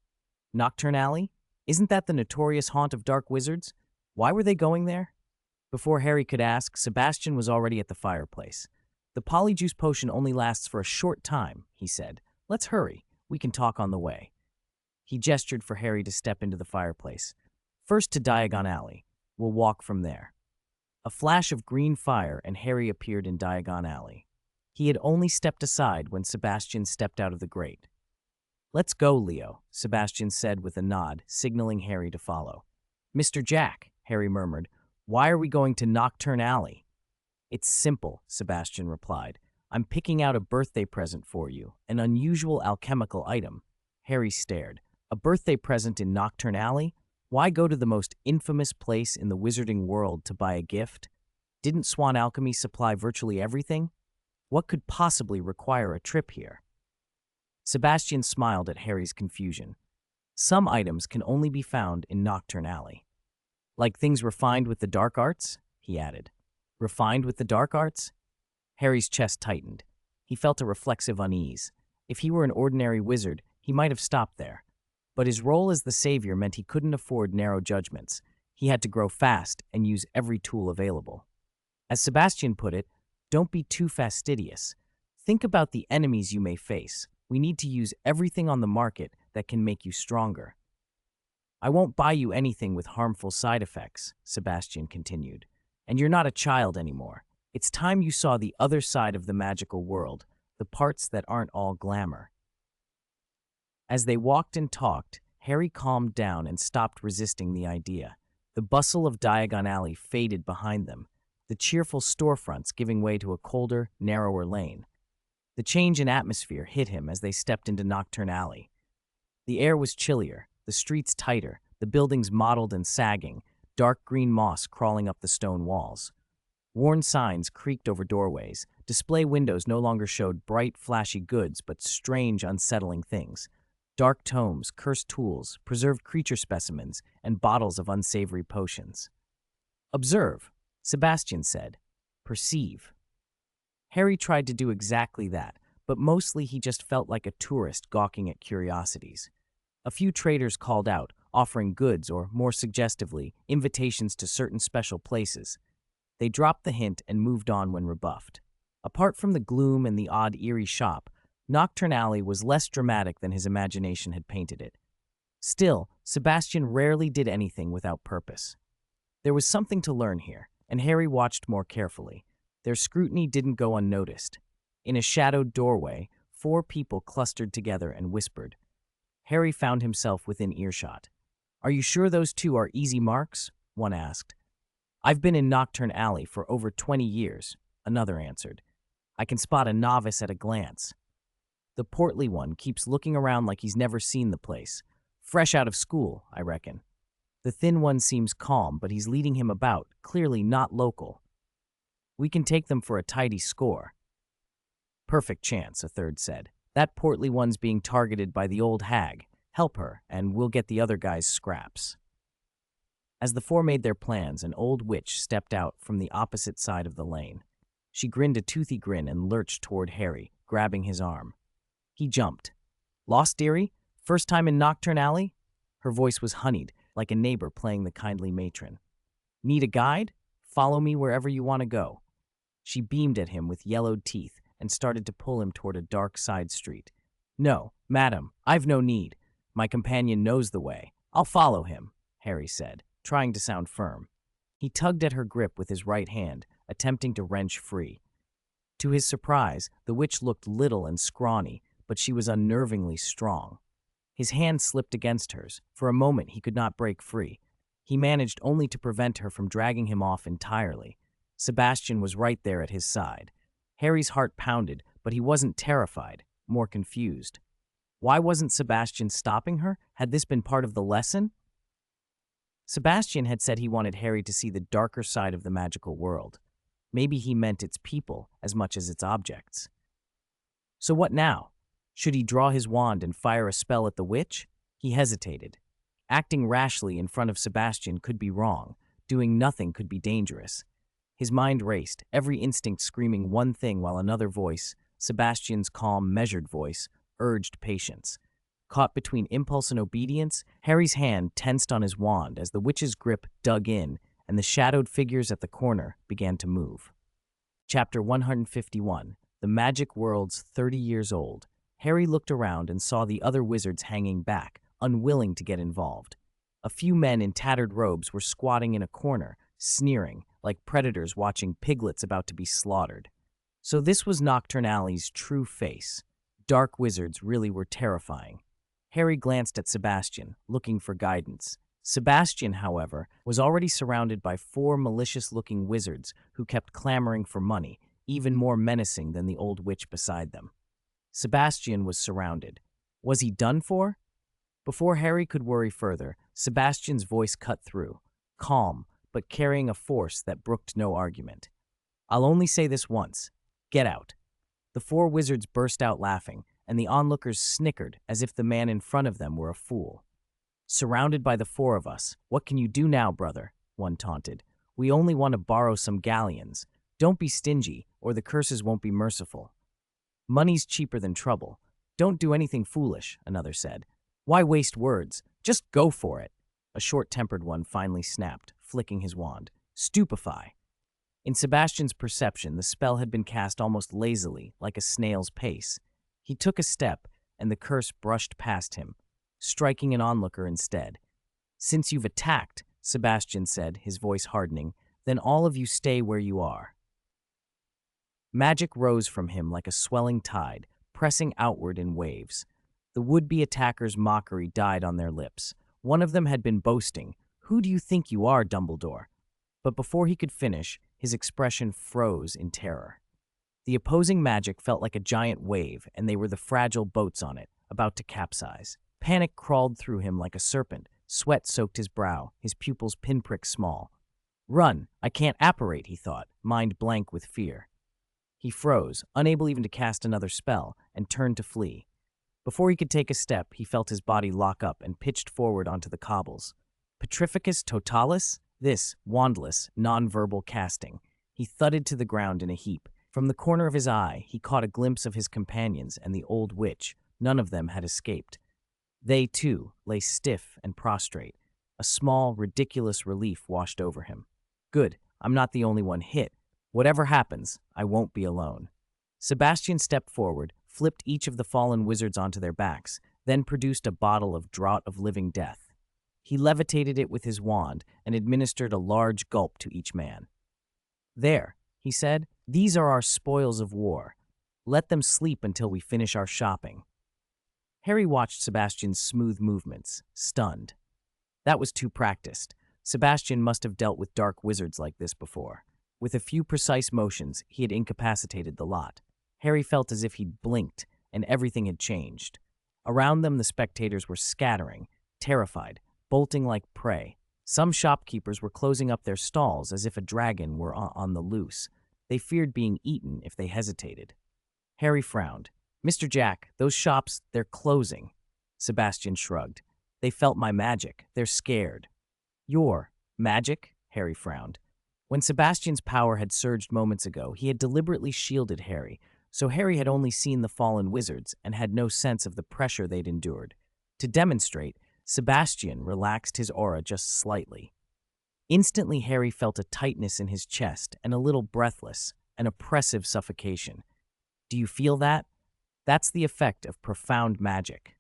Nocturne Alley? Isn't that the notorious haunt of dark wizards? Why were they going there? Before Harry could ask, Sebastian was already at the fireplace. The polyjuice potion only lasts for a short time, he said. Let's hurry. We can talk on the way. He gestured for Harry to step into the fireplace. First to Diagon Alley. We'll walk from there. A flash of green fire and Harry appeared in Diagon Alley. He had only stepped aside when Sebastian stepped out of the grate. Let's go, Leo, Sebastian said with a nod, signaling Harry to follow. Mr. Jack, Harry murmured, why are we going to Nocturne Alley? It's simple, Sebastian replied. I'm picking out a birthday present for you, an unusual alchemical item. Harry stared. A birthday present in Nocturne Alley? Why go to the most infamous place in the wizarding world to buy a gift? Didn't Swann Alchemy supply virtually everything? What could possibly require a trip here? Sebastian smiled at Harry's confusion. Some items can only be found in Nocturne Alley. Like things refined with the dark arts? He added. Refined with the dark arts? Harry's chest tightened. He felt a reflexive unease. If he were an ordinary wizard, he might have stopped there. But his role as the savior meant he couldn't afford narrow judgments. He had to grow fast and use every tool available. As Sebastian put it, don't be too fastidious. Think about the enemies you may face. We need to use everything on the market that can make you stronger. I won't buy you anything with harmful side effects, Sebastian continued. And you're not a child anymore. It's time you saw the other side of the magical world, the parts that aren't all glamour. As they walked and talked, Harry calmed down and stopped resisting the idea. The bustle of Diagon Alley faded behind them, the cheerful storefronts giving way to a colder, narrower lane. The change in atmosphere hit him as they stepped into Nocturne Alley. The air was chillier, the streets tighter, the buildings mottled and sagging, dark green moss crawling up the stone walls. Worn signs creaked over doorways. Display windows no longer showed bright, flashy goods, but strange, unsettling things. Dark tomes, cursed tools, preserved creature specimens, and bottles of unsavory potions. Observe, Sebastian said. Perceive. Harry tried to do exactly that, but mostly he just felt like a tourist gawking at curiosities. A few traders called out, offering goods or, more suggestively, invitations to certain special places. They dropped the hint and moved on when rebuffed. Apart from the gloom and the odd, eerie shop, Nocturne Alley was less dramatic than his imagination had painted it. Still, Sebastian rarely did anything without purpose. There was something to learn here, and Harry watched more carefully. Their scrutiny didn't go unnoticed. In a shadowed doorway, 4 people clustered together and whispered. Harry found himself within earshot. Are you sure those 2 are easy marks? One asked. I've been in Nocturne Alley for over 20 years, another answered. I can spot a novice at a glance. The portly one keeps looking around like he's never seen the place. Fresh out of school, I reckon. The thin one seems calm, but he's leading him about, clearly not local. We can take them for a tidy score. Perfect chance, a third said. That portly one's being targeted by the old hag. Help her, and we'll get the other guy's scraps. As the 4 made their plans, an old witch stepped out from the opposite side of the lane. She grinned a toothy grin and lurched toward Harry, grabbing his arm. He jumped. Lost, dearie? First time in Nocturne Alley? Her voice was honeyed, like a neighbor playing the kindly matron. Need a guide? Follow me wherever you want to go. She beamed at him with yellowed teeth and started to pull him toward a dark side street. No, madam, I've no need. My companion knows the way. I'll follow him, Harry said, trying to sound firm. He tugged at her grip with his right hand, attempting to wrench free. To his surprise, the witch looked little and scrawny, but she was unnervingly strong. His hand slipped against hers. For a moment, he could not break free. He managed only to prevent her from dragging him off entirely. Sebastian was right there at his side. Harry's heart pounded, but he wasn't terrified, more confused. Why wasn't Sebastian stopping her? Had this been part of the lesson? Sebastian had said he wanted Harry to see the darker side of the magical world. Maybe he meant its people as much as its objects. So what now? Should he draw his wand and fire a spell at the witch? He hesitated. Acting rashly in front of Sebastian could be wrong. Doing nothing could be dangerous. His mind raced, every instinct screaming one thing while another voice, Sebastian's calm, measured voice, urged patience. Caught between impulse and obedience, Harry's hand tensed on his wand as the witch's grip dug in and the shadowed figures at the corner began to move. Chapter 151. The Magic World's 30 Years Old. Harry looked around and saw the other wizards hanging back, unwilling to get involved. A few men in tattered robes were squatting in a corner, sneering, like predators watching piglets about to be slaughtered. So this was Nocturne Alley's true face. Dark wizards really were terrifying. Harry glanced at Sebastian, looking for guidance. Sebastian, however, was already surrounded by 4 malicious-looking wizards who kept clamoring for money, even more menacing than the old witch beside them. Sebastian was surrounded. Was he done for? Before Harry could worry further, Sebastian's voice cut through, calm, but carrying a force that brooked no argument. I'll only say this once. Get out. The 4 wizards burst out laughing, and the onlookers snickered as if the man in front of them were a fool. Surrounded by the 4 of us, what can you do now, brother? One taunted. We only want to borrow some galleons. Don't be stingy, or the curses won't be merciful. Money's cheaper than trouble. Don't do anything foolish, another said. Why waste words? Just go for it. A short-tempered one finally snapped, flicking his wand. Stupefy. In Sebastian's perception, the spell had been cast almost lazily, like a snail's pace. He took a step, and the curse brushed past him, striking an onlooker instead. Since you've attacked, Sebastian said, his voice hardening, then all of you stay where you are. Magic rose from him like a swelling tide, pressing outward in waves. The would-be attackers' mockery died on their lips. One of them had been boasting, "Who do you think you are, Dumbledore?" But before he could finish, his expression froze in terror. The opposing magic felt like a giant wave, and they were the fragile boats on it, about to capsize. Panic crawled through him like a serpent. Sweat soaked his brow, his pupils pinprick small. Run! I can't apparate, he thought, mind blank with fear. He froze, unable even to cast another spell, and turned to flee. Before he could take a step, he felt his body lock up and pitched forward onto the cobbles. Petrificus totalis? This, wandless, non-verbal casting. He thudded to the ground in a heap. From the corner of his eye, he caught a glimpse of his companions and the old witch. None of them had escaped. They, too, lay stiff and prostrate. A small, ridiculous relief washed over him. Good, I'm not the only one hit. Whatever happens, I won't be alone. Sebastian stepped forward, flipped each of the fallen wizards onto their backs, then produced a bottle of draught of living death. He levitated it with his wand and administered a large gulp to each man. There, he said, these are our spoils of war. Let them sleep until we finish our shopping. Harry watched Sebastian's smooth movements, stunned. That was too practiced. Sebastian must have dealt with dark wizards like this before. With a few precise motions, he had incapacitated the lot. Harry felt as if he'd blinked, and everything had changed. Around them, the spectators were scattering, terrified, bolting like prey. Some shopkeepers were closing up their stalls as if a dragon were on the loose. They feared being eaten if they hesitated. Harry frowned. Mr. Jack, those shops, they're closing. Sebastian shrugged. They felt my magic. They're scared. Your magic? Harry frowned. When Sebastian's power had surged moments ago, he had deliberately shielded Harry, so Harry had only seen the fallen wizards and had no sense of the pressure they'd endured. To demonstrate, Sebastian relaxed his aura just slightly. Instantly, Harry felt a tightness in his chest and a little breathless, an oppressive suffocation. Do you feel that? That's the effect of profound magic.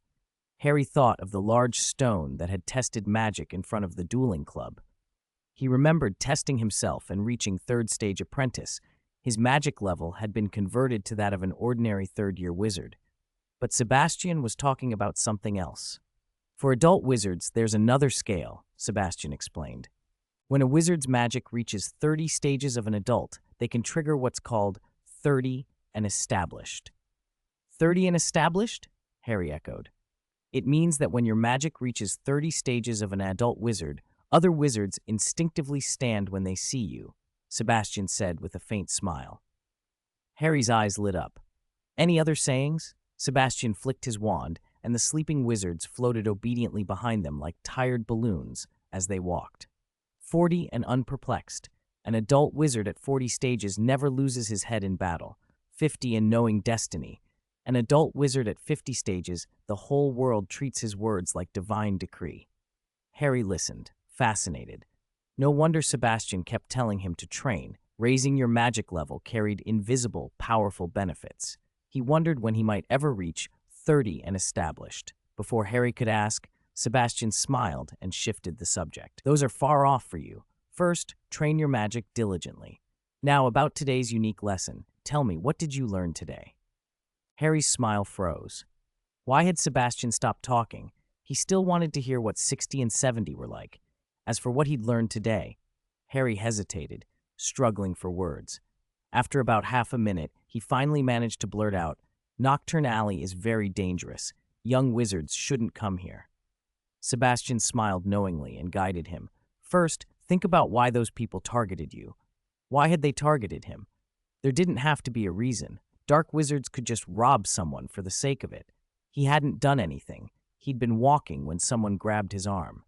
Harry thought of the large stone that had tested magic in front of the dueling club. He remembered testing himself and reaching third-stage apprentice. His magic level had been converted to that of an ordinary third-year wizard. But Sebastian was talking about something else. For adult wizards, there's another scale, Sebastian explained. When a wizard's magic reaches 30 stages of an adult, they can trigger what's called 30 and established. 30 and established? Harry echoed. It means that when your magic reaches 30 stages of an adult wizard, Other wizards instinctively stand when they see you, Sebastian said with a faint smile. Harry's eyes lit up. Any other sayings? Sebastian flicked his wand, and the sleeping wizards floated obediently behind them like tired balloons as they walked. 40 and unperplexed. An adult wizard at 40 stages never loses his head in battle. 50 and knowing destiny. An adult wizard at 50 stages, the whole world treats his words like divine decree. Harry listened, fascinated. No wonder Sebastian kept telling him to train. Raising your magic level carried invisible, powerful benefits. He wondered when he might ever reach 30 and established. Before Harry could ask, Sebastian smiled and shifted the subject. Those are far off for you. First, train your magic diligently. Now, about today's unique lesson. Tell me, what did you learn today? Harry's smile froze. Why had Sebastian stopped talking? He still wanted to hear what 60 and 70 were like. As for what he'd learned today, Harry hesitated, struggling for words. After about half a minute, he finally managed to blurt out, "Nocturne Alley is very dangerous. Young wizards shouldn't come here." Sebastian smiled knowingly and guided him. First, think about why those people targeted you. Why had they targeted him? There didn't have to be a reason. Dark wizards could just rob someone for the sake of it. He hadn't done anything. He'd been walking when someone grabbed his arm.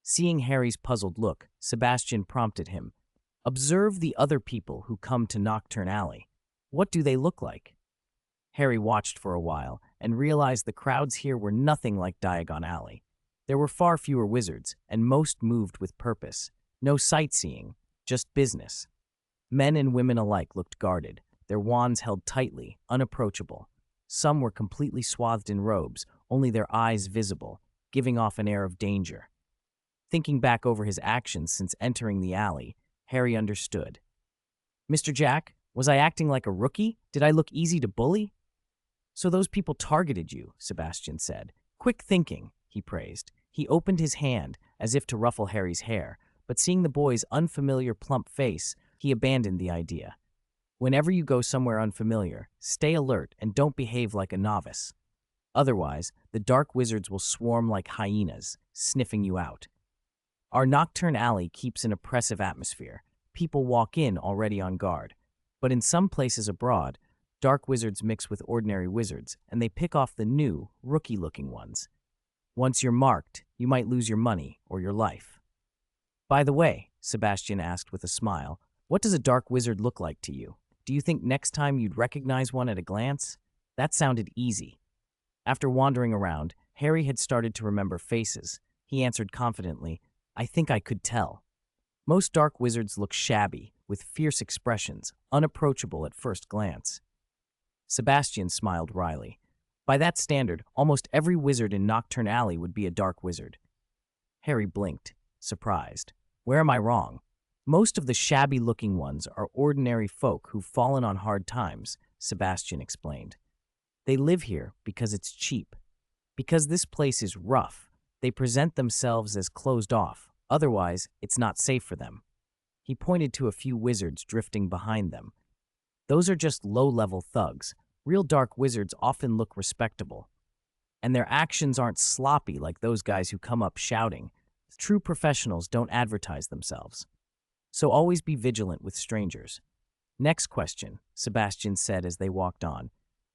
Seeing Harry's puzzled look, Sebastian prompted him. Observe the other people who come to Nocturne Alley. What do they look like? Harry watched for a while and realized the crowds here were nothing like Diagon Alley. There were far fewer wizards, and most moved with purpose. No sightseeing, just business. Men and women alike looked guarded, their wands held tightly, unapproachable. Some were completely swathed in robes, only their eyes visible, giving off an air of danger. Thinking back over his actions since entering the alley, Harry understood. "Mr. Jack, was I acting like a rookie? Did I look easy to bully?" "So those people targeted you," Sebastian said. "Quick thinking," he praised. He opened his hand, as if to ruffle Harry's hair, but seeing the boy's unfamiliar plump face, he abandoned the idea. "Whenever you go somewhere unfamiliar, stay alert and don't behave like a novice. Otherwise, the dark wizards will swarm like hyenas, sniffing you out. Our Nocturne Alley keeps an oppressive atmosphere. People walk in already on guard. But in some places abroad, dark wizards mix with ordinary wizards, and they pick off the new, rookie-looking ones. Once you're marked, you might lose your money or your life." "By the way," Sebastian asked with a smile, "what does a dark wizard look like to you? Do you think next time you'd recognize one at a glance?" That sounded easy. After wandering around, Harry had started to remember faces. He answered confidently, "I think I could tell." Most dark wizards look shabby, with fierce expressions, unapproachable at first glance. Sebastian smiled wryly. By that standard, almost every wizard in Nocturne Alley would be a dark wizard. Harry blinked, surprised. Where am I wrong? Most of the shabby-looking ones are ordinary folk who've fallen on hard times, Sebastian explained. They live here because it's cheap. Because this place is rough, they present themselves as closed off. Otherwise, it's not safe for them. He pointed to a few wizards drifting behind them. Those are just low-level thugs. Real dark wizards often look respectable. And their actions aren't sloppy like those guys who come up shouting. True professionals don't advertise themselves. So always be vigilant with strangers. Next question, Sebastian said as they walked on.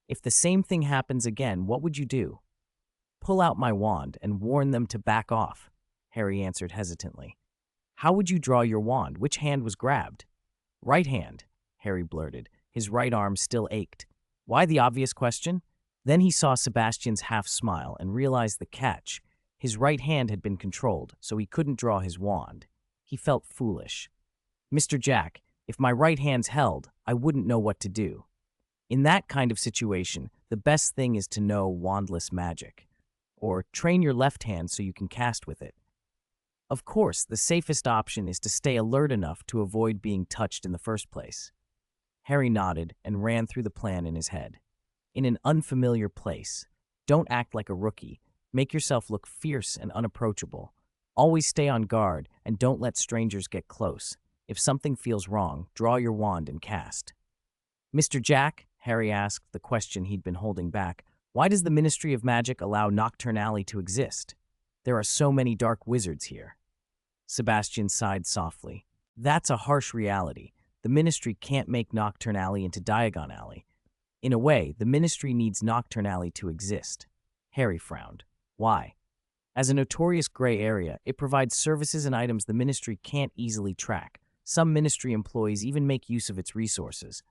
If the same thing happens again, what would you do? Pull out my wand and warn them to back off, Harry answered hesitantly. How would you draw your wand? Which hand was grabbed? Right hand, Harry blurted. His right arm still ached. Why the obvious question? Then he saw Sebastian's half-smile and realized the catch. His right hand had been controlled, so he couldn't draw his wand. He felt foolish. Mr. Jack, if my right hand's held, I wouldn't know what to do. In that kind of situation, the best thing is to know wandless magic. Or train your left hand so you can cast with it. Of course, the safest option is to stay alert enough to avoid being touched in the first place. Harry nodded and ran through the plan in his head. In an unfamiliar place, don't act like a rookie. Make yourself look fierce and unapproachable. Always stay on guard and don't let strangers get close. If something feels wrong, draw your wand and cast. Mr. Jack, Harry asked the question he'd been holding back, why does the Ministry of Magic allow Nocturne Alley to exist? There are so many dark wizards here. Sebastian sighed softly. That's a harsh reality. The Ministry can't make Nocturne Alley into Diagon Alley. In a way, the Ministry needs Nocturne Alley to exist. Harry frowned. Why? As a notorious gray area, it provides services and items the Ministry can't easily track. Some Ministry employees even make use of its resources.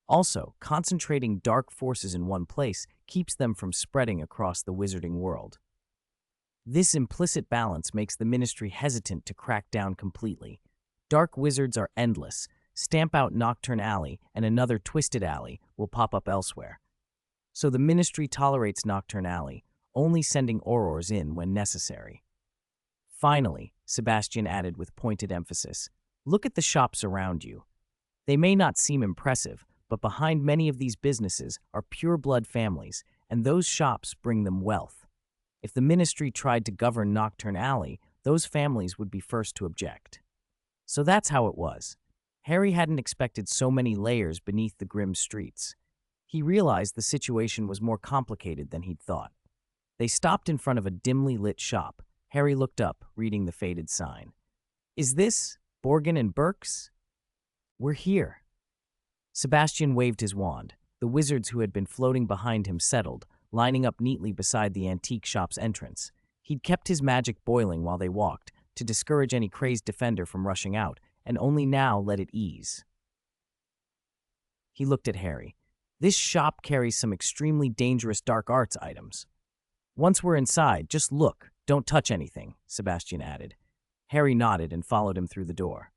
Also, concentrating dark forces in one place keeps them from spreading across the wizarding world. This implicit balance makes the Ministry hesitant to crack down completely. Dark wizards are endless. Stamp out Nocturne Alley, and another Twisted Alley will pop up elsewhere. So the Ministry tolerates Nocturne Alley, only sending Aurors in when necessary. Finally, Sebastian added with pointed emphasis, look at the shops around you. They may not seem impressive, but behind many of these businesses are pure-blood families, and those shops bring them wealth. If the Ministry tried to govern Nocturne Alley, those families would be first to object. So that's how it was. Harry hadn't expected so many layers beneath the grim streets. He realized the situation was more complicated than he'd thought. They stopped in front of a dimly lit shop. Harry looked up, reading the faded sign. Is this Borgin and Burke's? We're here. Sebastian waved his wand. The wizards who had been floating behind him settled, lining up neatly beside the antique shop's entrance. He'd kept his magic boiling while they walked, to discourage any crazed defender from rushing out, and only now let it ease. He looked at Harry. This shop carries some extremely dangerous dark arts items. Once we're inside, just look, don't touch anything, Sebastian added. Harry nodded and followed him through the door.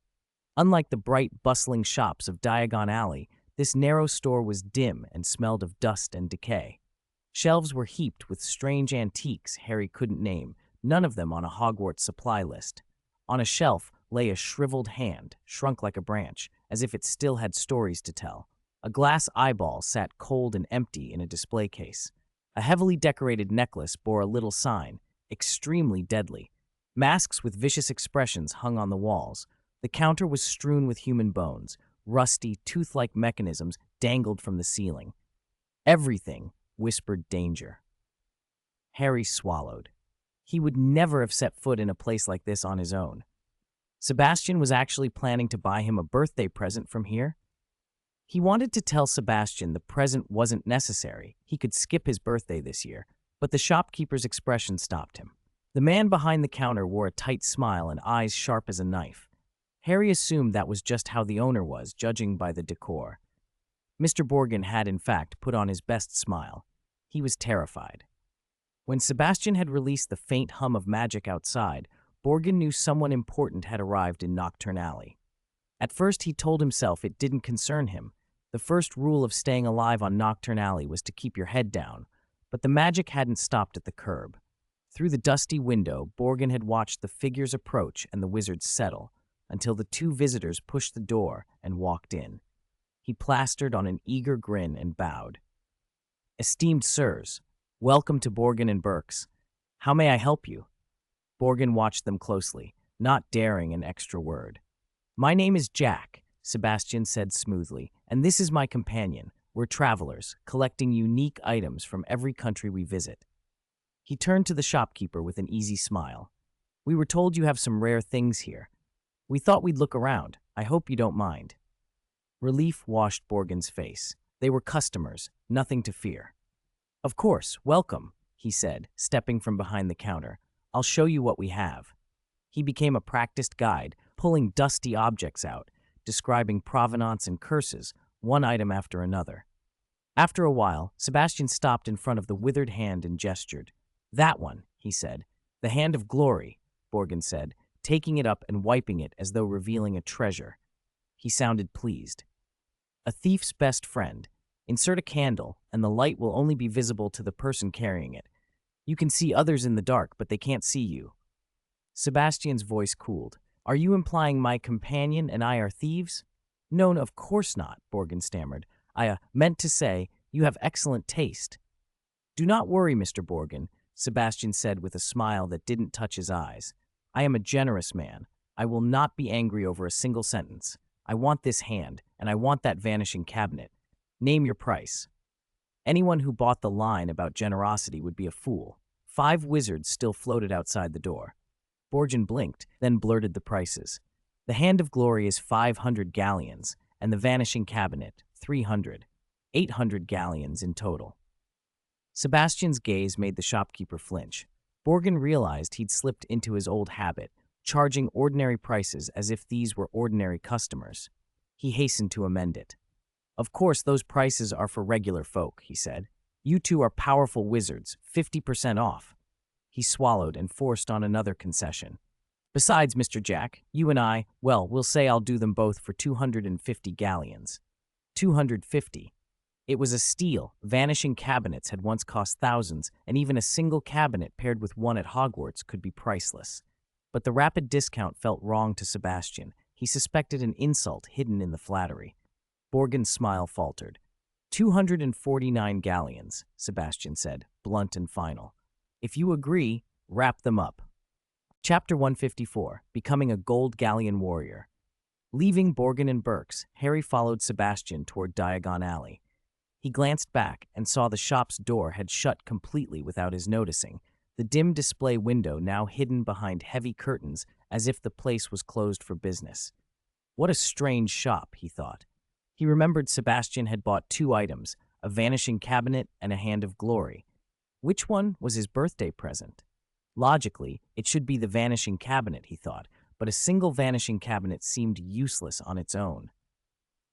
Unlike the bright, bustling shops of Diagon Alley, this narrow store was dim and smelled of dust and decay. Shelves were heaped with strange antiques Harry couldn't name, none of them on a Hogwarts supply list. On a shelf lay a shriveled hand, shrunk like a branch, as if it still had stories to tell. A glass eyeball sat cold and empty in a display case. A heavily decorated necklace bore a little sign, extremely deadly. Masks with vicious expressions hung on the walls. The counter was strewn with human bones. Rusty, tooth-like mechanisms dangled from the ceiling. Everything whispered danger. Harry swallowed. He would never have set foot in a place like this on his own. Sebastian was actually planning to buy him a birthday present from here. He wanted to tell Sebastian the present wasn't necessary. He could skip his birthday this year, but the shopkeeper's expression stopped him. The man behind the counter wore a tight smile and eyes sharp as a knife. Harry assumed that was just how the owner was, judging by the decor. Mr. Borgin had, in fact, put on his best smile. He was terrified. When Sebastian had released the faint hum of magic outside, Borgin knew someone important had arrived in Nocturne Alley. At first, he told himself it didn't concern him. The first rule of staying alive on Nocturne Alley was to keep your head down, but the magic hadn't stopped at the curb. Through the dusty window, Borgin had watched the figures approach and the wizards settle, until the two visitors pushed the door and walked in. He plastered on an eager grin and bowed. Esteemed sirs, welcome to Borgin and Burke's. How may I help you? Borgin watched them closely, not daring an extra word. My name is Jack, Sebastian said smoothly, and this is my companion. We're travelers, collecting unique items from every country we visit. He turned to the shopkeeper with an easy smile. We were told you have some rare things here. We thought we'd look around. I hope you don't mind. Relief washed Borgin's face. They were customers, nothing to fear. Of course, welcome, he said, stepping from behind the counter. I'll show you what we have. He became a practiced guide, pulling dusty objects out, describing provenance and curses, one item after another. After a while, Sebastian stopped in front of the withered hand and gestured. That one, he said. The hand of glory, Borgin said, taking it up and wiping it as though revealing a treasure. He sounded pleased. A thief's best friend. Insert a candle, and the light will only be visible to the person carrying it. You can see others in the dark, but they can't see you. Sebastian's voice cooled. Are you implying my companion and I are thieves? No, of course not, Borgin stammered. I meant to say, you have excellent taste. Do not worry, Mr. Borgin, Sebastian said with a smile that didn't touch his eyes. I am a generous man. I will not be angry over a single sentence. I want this hand, and I want that vanishing cabinet. Name your price. Anyone who bought the line about generosity would be a fool. 5 wizards still floated outside the door. Borgin blinked, then blurted the prices. The Hand of Glory is 500 galleons, and the Vanishing Cabinet, 300. 800 galleons in total. Sebastian's gaze made the shopkeeper flinch. Borgin realized he'd slipped into his old habit, charging ordinary prices as if these were ordinary customers. He hastened to amend it. "Of course, those prices are for regular folk," he said. "You two are powerful wizards, 50% off." He swallowed and forced on another concession. "Besides, Mr. Jack, you and I, well, we'll say I'll do them both for 250 galleons." 250. It was a steal. Vanishing cabinets had once cost thousands, and even a single cabinet paired with one at Hogwarts could be priceless. But the rapid discount felt wrong to Sebastian. He suspected an insult hidden in the flattery. Borgin's smile faltered. 249 galleons, Sebastian said, blunt and final. "If you agree, wrap them up." Chapter 154, Becoming a Gold Galleon Warrior. Leaving Borgin and Burke's, Harry followed Sebastian toward Diagon Alley. He glanced back and saw the shop's door had shut completely without his noticing, the dim display window now hidden behind heavy curtains as if the place was closed for business. What a strange shop, he thought. He remembered Sebastian had bought two items, a vanishing cabinet and a Hand of Glory. Which one was his birthday present? Logically, it should be the vanishing cabinet, he thought, but a single vanishing cabinet seemed useless on its own.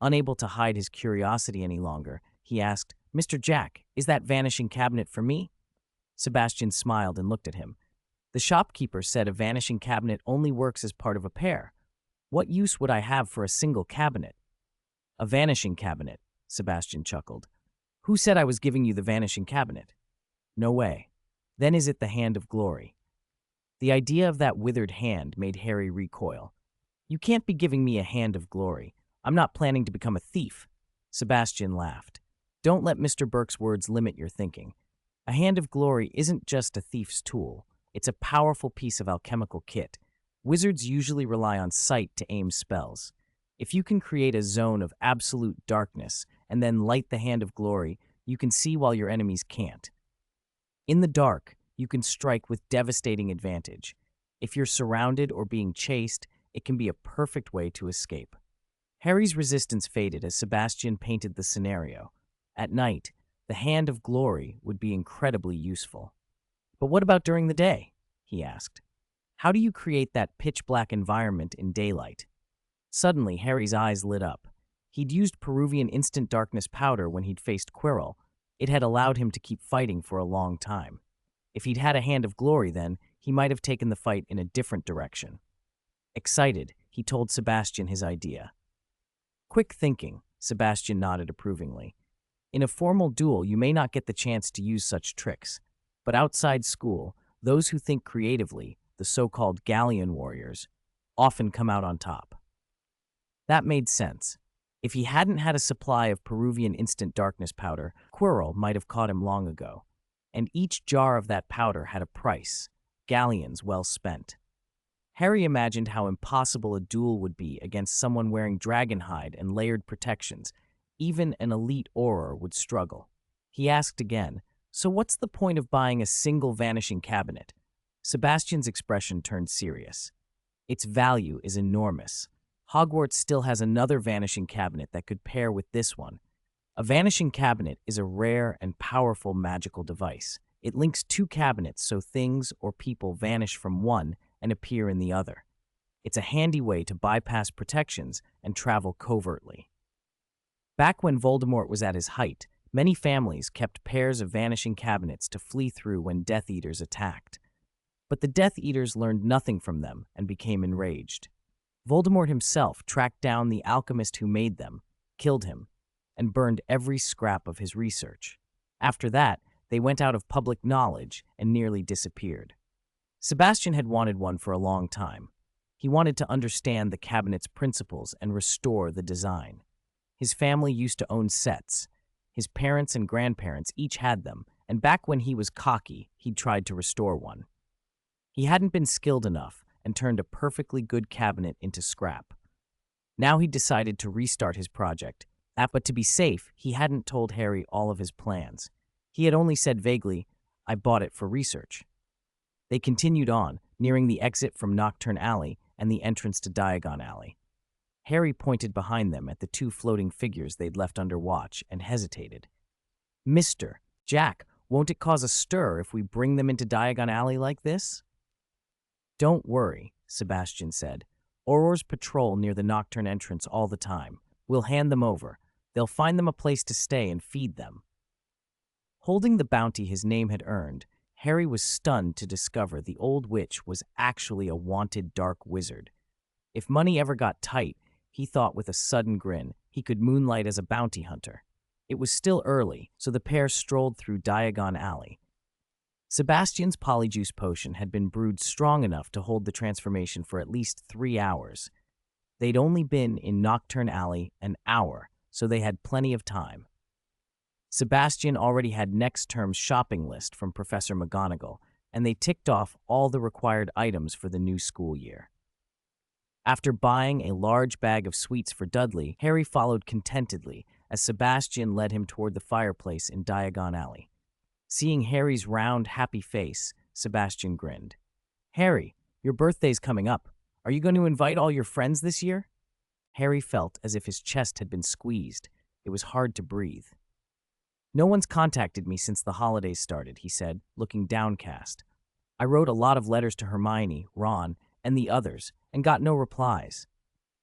Unable to hide his curiosity any longer, he asked, "Mr. Jack, is that vanishing cabinet for me?" Sebastian smiled and looked at him. "The shopkeeper said a vanishing cabinet only works as part of a pair. What use would I have for a single cabinet?" "A vanishing cabinet," Sebastian chuckled. "Who said I was giving you the vanishing cabinet?" "No way. Then is it the Hand of Glory?" The idea of that withered hand made Harry recoil. "You can't be giving me a Hand of Glory. I'm not planning to become a thief." Sebastian laughed. "Don't let Mr. Burke's words limit your thinking. A Hand of Glory isn't just a thief's tool. It's a powerful piece of alchemical kit. Wizards usually rely on sight to aim spells. If you can create a zone of absolute darkness and then light the Hand of Glory, you can see while your enemies can't. In the dark, you can strike with devastating advantage. If you're surrounded or being chased, it can be a perfect way to escape." Harry's resistance faded as Sebastian painted the scenario. At night, the Hand of Glory would be incredibly useful. "But what about during the day?" he asked. "How do you create that pitch-black environment in daylight?" Suddenly, Harry's eyes lit up. He'd used Peruvian instant darkness powder when he'd faced Quirrell. It had allowed him to keep fighting for a long time. If he'd had a Hand of Glory then, he might have taken the fight in a different direction. Excited, he told Sebastian his idea. "Quick thinking," Sebastian nodded approvingly. "In a formal duel, you may not get the chance to use such tricks. But outside school, those who think creatively, the so-called galleon warriors, often come out on top." That made sense. If he hadn't had a supply of Peruvian instant darkness powder, Quirrell might have caught him long ago. And each jar of that powder had a price, galleons well spent. Harry imagined how impossible a duel would be against someone wearing dragonhide and layered protections. Even an elite Auror would struggle. He asked again, "So what's the point of buying a single vanishing cabinet?" Sebastian's expression turned serious. "Its value is enormous. Hogwarts still has another vanishing cabinet that could pair with this one. A vanishing cabinet is a rare and powerful magical device. It links two cabinets so things or people vanish from one and appear in the other. It's a handy way to bypass protections and travel covertly." Back when Voldemort was at his height, many families kept pairs of vanishing cabinets to flee through when Death Eaters attacked. But the Death Eaters learned nothing from them and became enraged. Voldemort himself tracked down the alchemist who made them, killed him, and burned every scrap of his research. After that, they went out of public knowledge and nearly disappeared. Sebastian had wanted one for a long time. He wanted to understand the cabinet's principles and restore the design. His family used to own sets. His parents and grandparents each had them, and back when he was cocky, he'd tried to restore one. He hadn't been skilled enough and turned a perfectly good cabinet into scrap. Now he'd decided to restart his project, but to be safe, he hadn't told Harry all of his plans. He had only said vaguely, "I bought it for research." They continued on, nearing the exit from Nocturne Alley and the entrance to Diagon Alley. Harry pointed behind them at the two floating figures they'd left under watch and hesitated. "Mr. Jack, won't it cause a stir if we bring them into Diagon Alley like this?" "Don't worry," Sebastian said. "Aurors patrol near the Nocturne entrance all the time. We'll hand them over. They'll find them a place to stay and feed them." Holding the bounty his name had earned, Harry was stunned to discover the old witch was actually a wanted dark wizard. If money ever got tight, he thought with a sudden grin, he could moonlight as a bounty hunter. It was still early, so the pair strolled through Diagon Alley. Sebastian's polyjuice potion had been brewed strong enough to hold the transformation for at least 3 hours. They'd only been in Nocturne Alley an hour, so they had plenty of time. Sebastian already had next term's shopping list from Professor McGonagall, and they ticked off all the required items for the new school year. After buying a large bag of sweets for Dudley, Harry followed contentedly as Sebastian led him toward the fireplace in Diagon Alley. Seeing Harry's round, happy face, Sebastian grinned. "Harry, your birthday's coming up. Are you going to invite all your friends this year?" Harry felt as if his chest had been squeezed. It was hard to breathe. "No one's contacted me since the holidays started," he said, looking downcast. "I wrote a lot of letters to Hermione, Ron, and the others, and got no replies.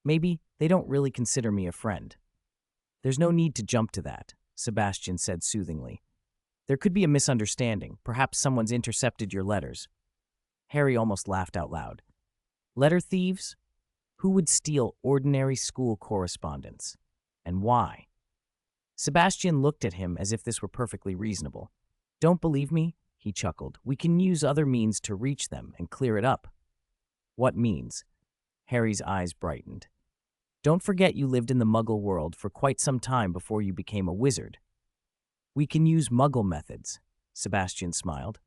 Maybe they don't really consider me a friend." "There's no need to jump to that," Sebastian said soothingly. "There could be a misunderstanding. Perhaps someone's intercepted your letters." Harry almost laughed out loud. Letter thieves? Who would steal ordinary school correspondence? And why? Sebastian looked at him as if this were perfectly reasonable. "Don't believe me?" he chuckled. "We can use other means to reach them and clear it up." "What means?" Harry's eyes brightened. "Don't forget you lived in the Muggle world for quite some time before you became a wizard." "We can use Muggle methods," Sebastian smiled.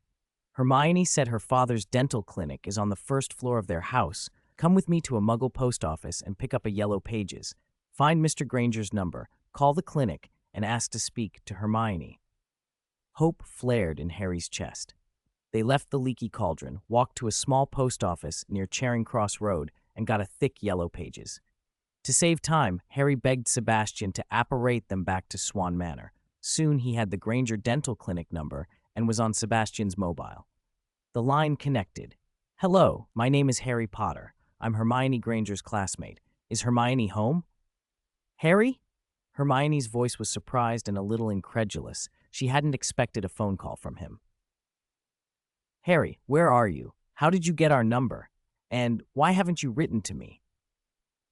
"Hermione said her father's dental clinic is on the first floor of their house. Come with me to a Muggle post office and pick up a Yellow Pages. Find Mr. Granger's number, call the clinic, and ask to speak to Hermione." Hope flared in Harry's chest. They left the leaky cauldron, walked to a small post office near Charing Cross Road, and got a thick Yellow Pages. To save time, Harry begged Sebastian to apparate them back to Swan Manor. Soon he had the Granger Dental Clinic number and was on Sebastian's mobile. The line connected. "Hello, my name is Harry Potter. I'm Hermione Granger's classmate. Is Hermione home?" "Harry?" Hermione's voice was surprised and a little incredulous. She hadn't expected a phone call from him. "Harry, where are you? How did you get our number? And why haven't you written to me?"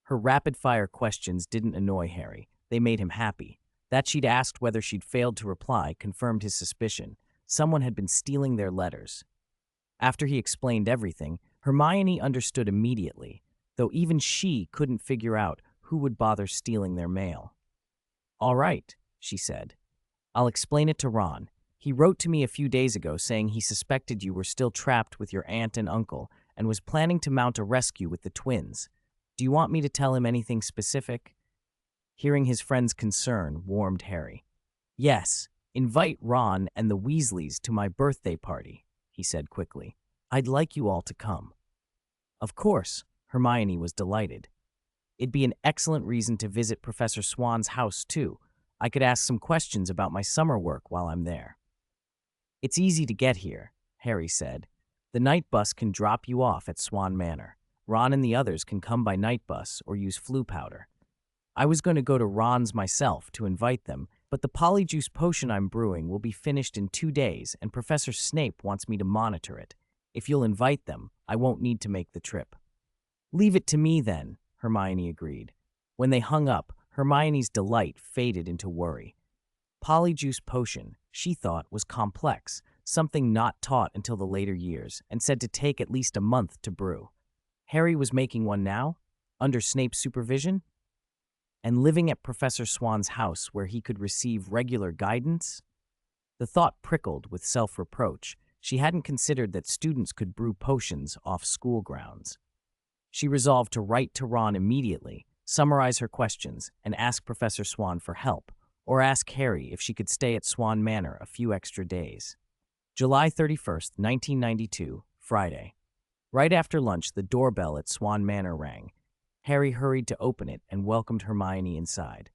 Her rapid-fire questions didn't annoy Harry. They made him happy. That she'd asked whether she'd failed to reply confirmed his suspicion. Someone had been stealing their letters. After he explained everything, Hermione understood immediately, though even she couldn't figure out who would bother stealing their mail. "All right," she said. "I'll explain it to Ron. He wrote to me a few days ago saying he suspected you were still trapped with your aunt and uncle and was planning to mount a rescue with the twins. Do you want me to tell him anything specific?" Hearing his friend's concern warmed Harry. "Yes, invite Ron and the Weasleys to my birthday party," he said quickly. "I'd like you all to come." Of course, Hermione was delighted. "It'd be an excellent reason to visit Professor Swann's house, too. I could ask some questions about my summer work while I'm there." "It's easy to get here," Harry said. "The night bus can drop you off at Swan Manor. Ron and the others can come by night bus or use flu powder. I was going to go to Ron's myself to invite them, but the polyjuice potion I'm brewing will be finished in 2 days, and Professor Snape wants me to monitor it. If you'll invite them, I won't need to make the trip." "Leave it to me, then," Hermione agreed. When they hung up, Hermione's delight faded into worry. Polyjuice potion, she thought, was complex, something not taught until the later years, and said to take at least a month to brew. Harry was making one now, under Snape's supervision, and living at Professor Swann's house where he could receive regular guidance? The thought prickled with self-reproach. She hadn't considered that students could brew potions off school grounds. She resolved to write to Ron immediately, summarize her questions, and ask Professor Swann for help, or ask Harry if she could stay at Swan Manor a few extra days. July 31st, 1992, Friday. Right after lunch, the doorbell at Swan Manor rang. Harry hurried to open it and welcomed Hermione inside.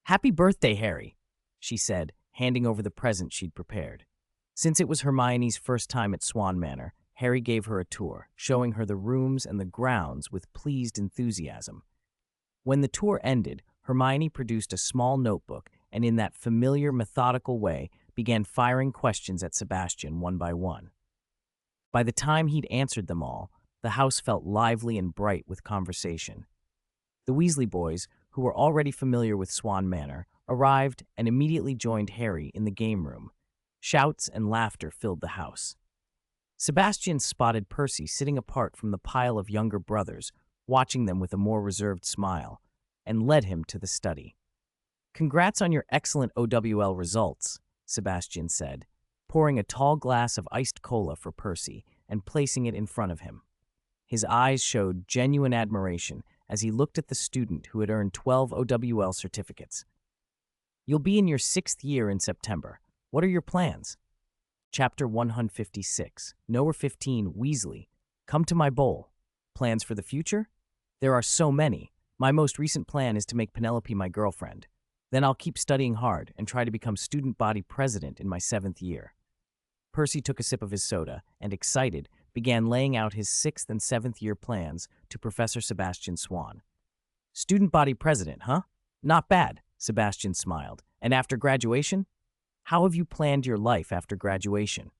"Happy birthday, Harry," she said, handing over the present she'd prepared. Since it was Hermione's first time at Swan Manor, Harry gave her a tour, showing her the rooms and the grounds with pleased enthusiasm. When the tour ended, Hermione produced a small notebook and in that familiar, methodical way began firing questions at Sebastian one by one. By the time he'd answered them all, the house felt lively and bright with conversation. The Weasley boys, who were already familiar with Swan Manor, arrived and immediately joined Harry in the game room. Shouts and laughter filled the house. Sebastian spotted Percy sitting apart from the pile of younger brothers, watching them with a more reserved smile, and led him to the study. "Congrats on your excellent OWL results," Sebastian said, pouring a tall glass of iced cola for Percy and placing it in front of him. His eyes showed genuine admiration as he looked at the student who had earned 12 OWL certificates. "You'll be in your 6th year in September. What are your plans?" Chapter 156, Number 15, Weasley. "Come to my bowl. Plans for the future? There are so many. My most recent plan is to make Penelope my girlfriend. Then I'll keep studying hard and try to become student body president in my 7th year." Percy took a sip of his soda and, excited, began laying out his 6th and 7th year plans to Professor Sebastian Swann. "Student body president, huh? Not bad," Sebastian smiled. "And after graduation? How have you planned your life after graduation?"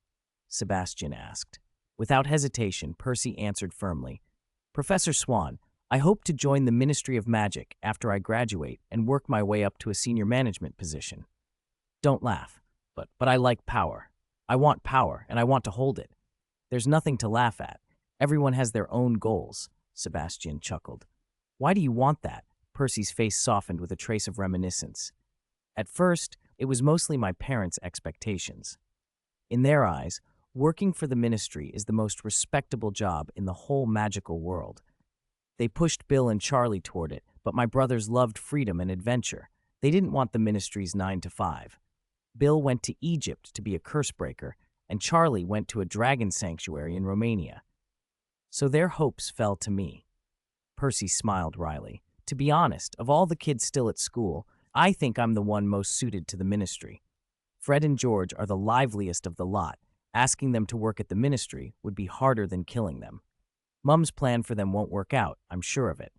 Sebastian asked. Without hesitation, Percy answered firmly, "Professor Swann, I hope to join the Ministry of Magic after I graduate and work my way up to a senior management position." "Don't laugh, but I like power. I want power, and I want to hold it. There's nothing to laugh at. Everyone has their own goals," Sebastian chuckled. "Why do you want that?" Percy's face softened with a trace of reminiscence. "At first, it was mostly my parents' expectations. In their eyes, working for the ministry is the most respectable job in the whole magical world. They pushed Bill and Charlie toward it, but my brothers loved freedom and adventure. They didn't want the ministry's 9 to 5. Bill went to Egypt to be a cursebreaker, and Charlie went to a dragon sanctuary in Romania. So their hopes fell to me." Percy smiled wryly. "To be honest, of all the kids still at school, I think I'm the one most suited to the ministry. Fred and George are the liveliest of the lot. Asking them to work at the ministry would be harder than killing them. Mum's plan for them won't work out, I'm sure of it.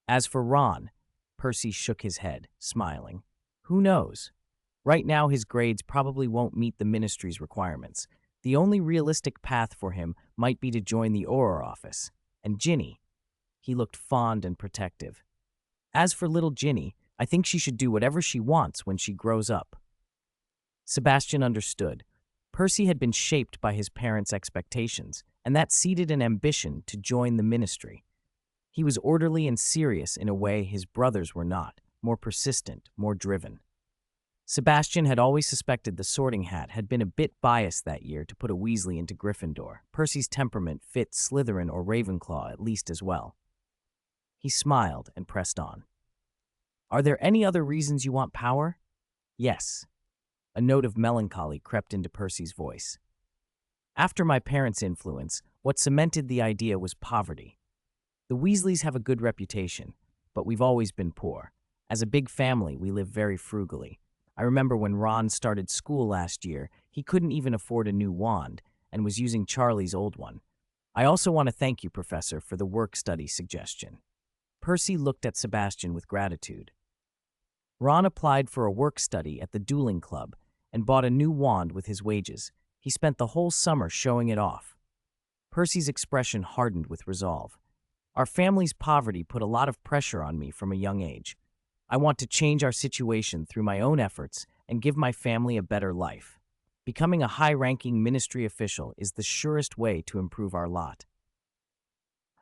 As for Ron," Percy shook his head, smiling, "who knows? Right now his grades probably won't meet the ministry's requirements. The only realistic path for him might be to join the Auror office. And Ginny," he looked fond and protective. "As for little Ginny, I think she should do whatever she wants when she grows up." Sebastian understood. Percy had been shaped by his parents' expectations, and that seeded an ambition to join the ministry. He was orderly and serious in a way his brothers were not, more persistent, more driven. Sebastian had always suspected the Sorting Hat had been a bit biased that year to put a Weasley into Gryffindor. Percy's temperament fit Slytherin or Ravenclaw at least as well. He smiled and pressed on. "Are there any other reasons you want power?" "Yes." A note of melancholy crept into Percy's voice. "After my parents' influence, what cemented the idea was poverty. The Weasleys have a good reputation, but we've always been poor. As a big family, we live very frugally. I remember when Ron started school last year, he couldn't even afford a new wand and was using Charlie's old one. I also want to thank you, Professor, for the work-study suggestion." Percy looked at Sebastian with gratitude. Ron applied for a work-study at the dueling club and bought a new wand with his wages. He spent the whole summer showing it off. Percy's expression hardened with resolve. "Our family's poverty put a lot of pressure on me from a young age. I want to change our situation through my own efforts and give my family a better life. Becoming a high-ranking ministry official is the surest way to improve our lot."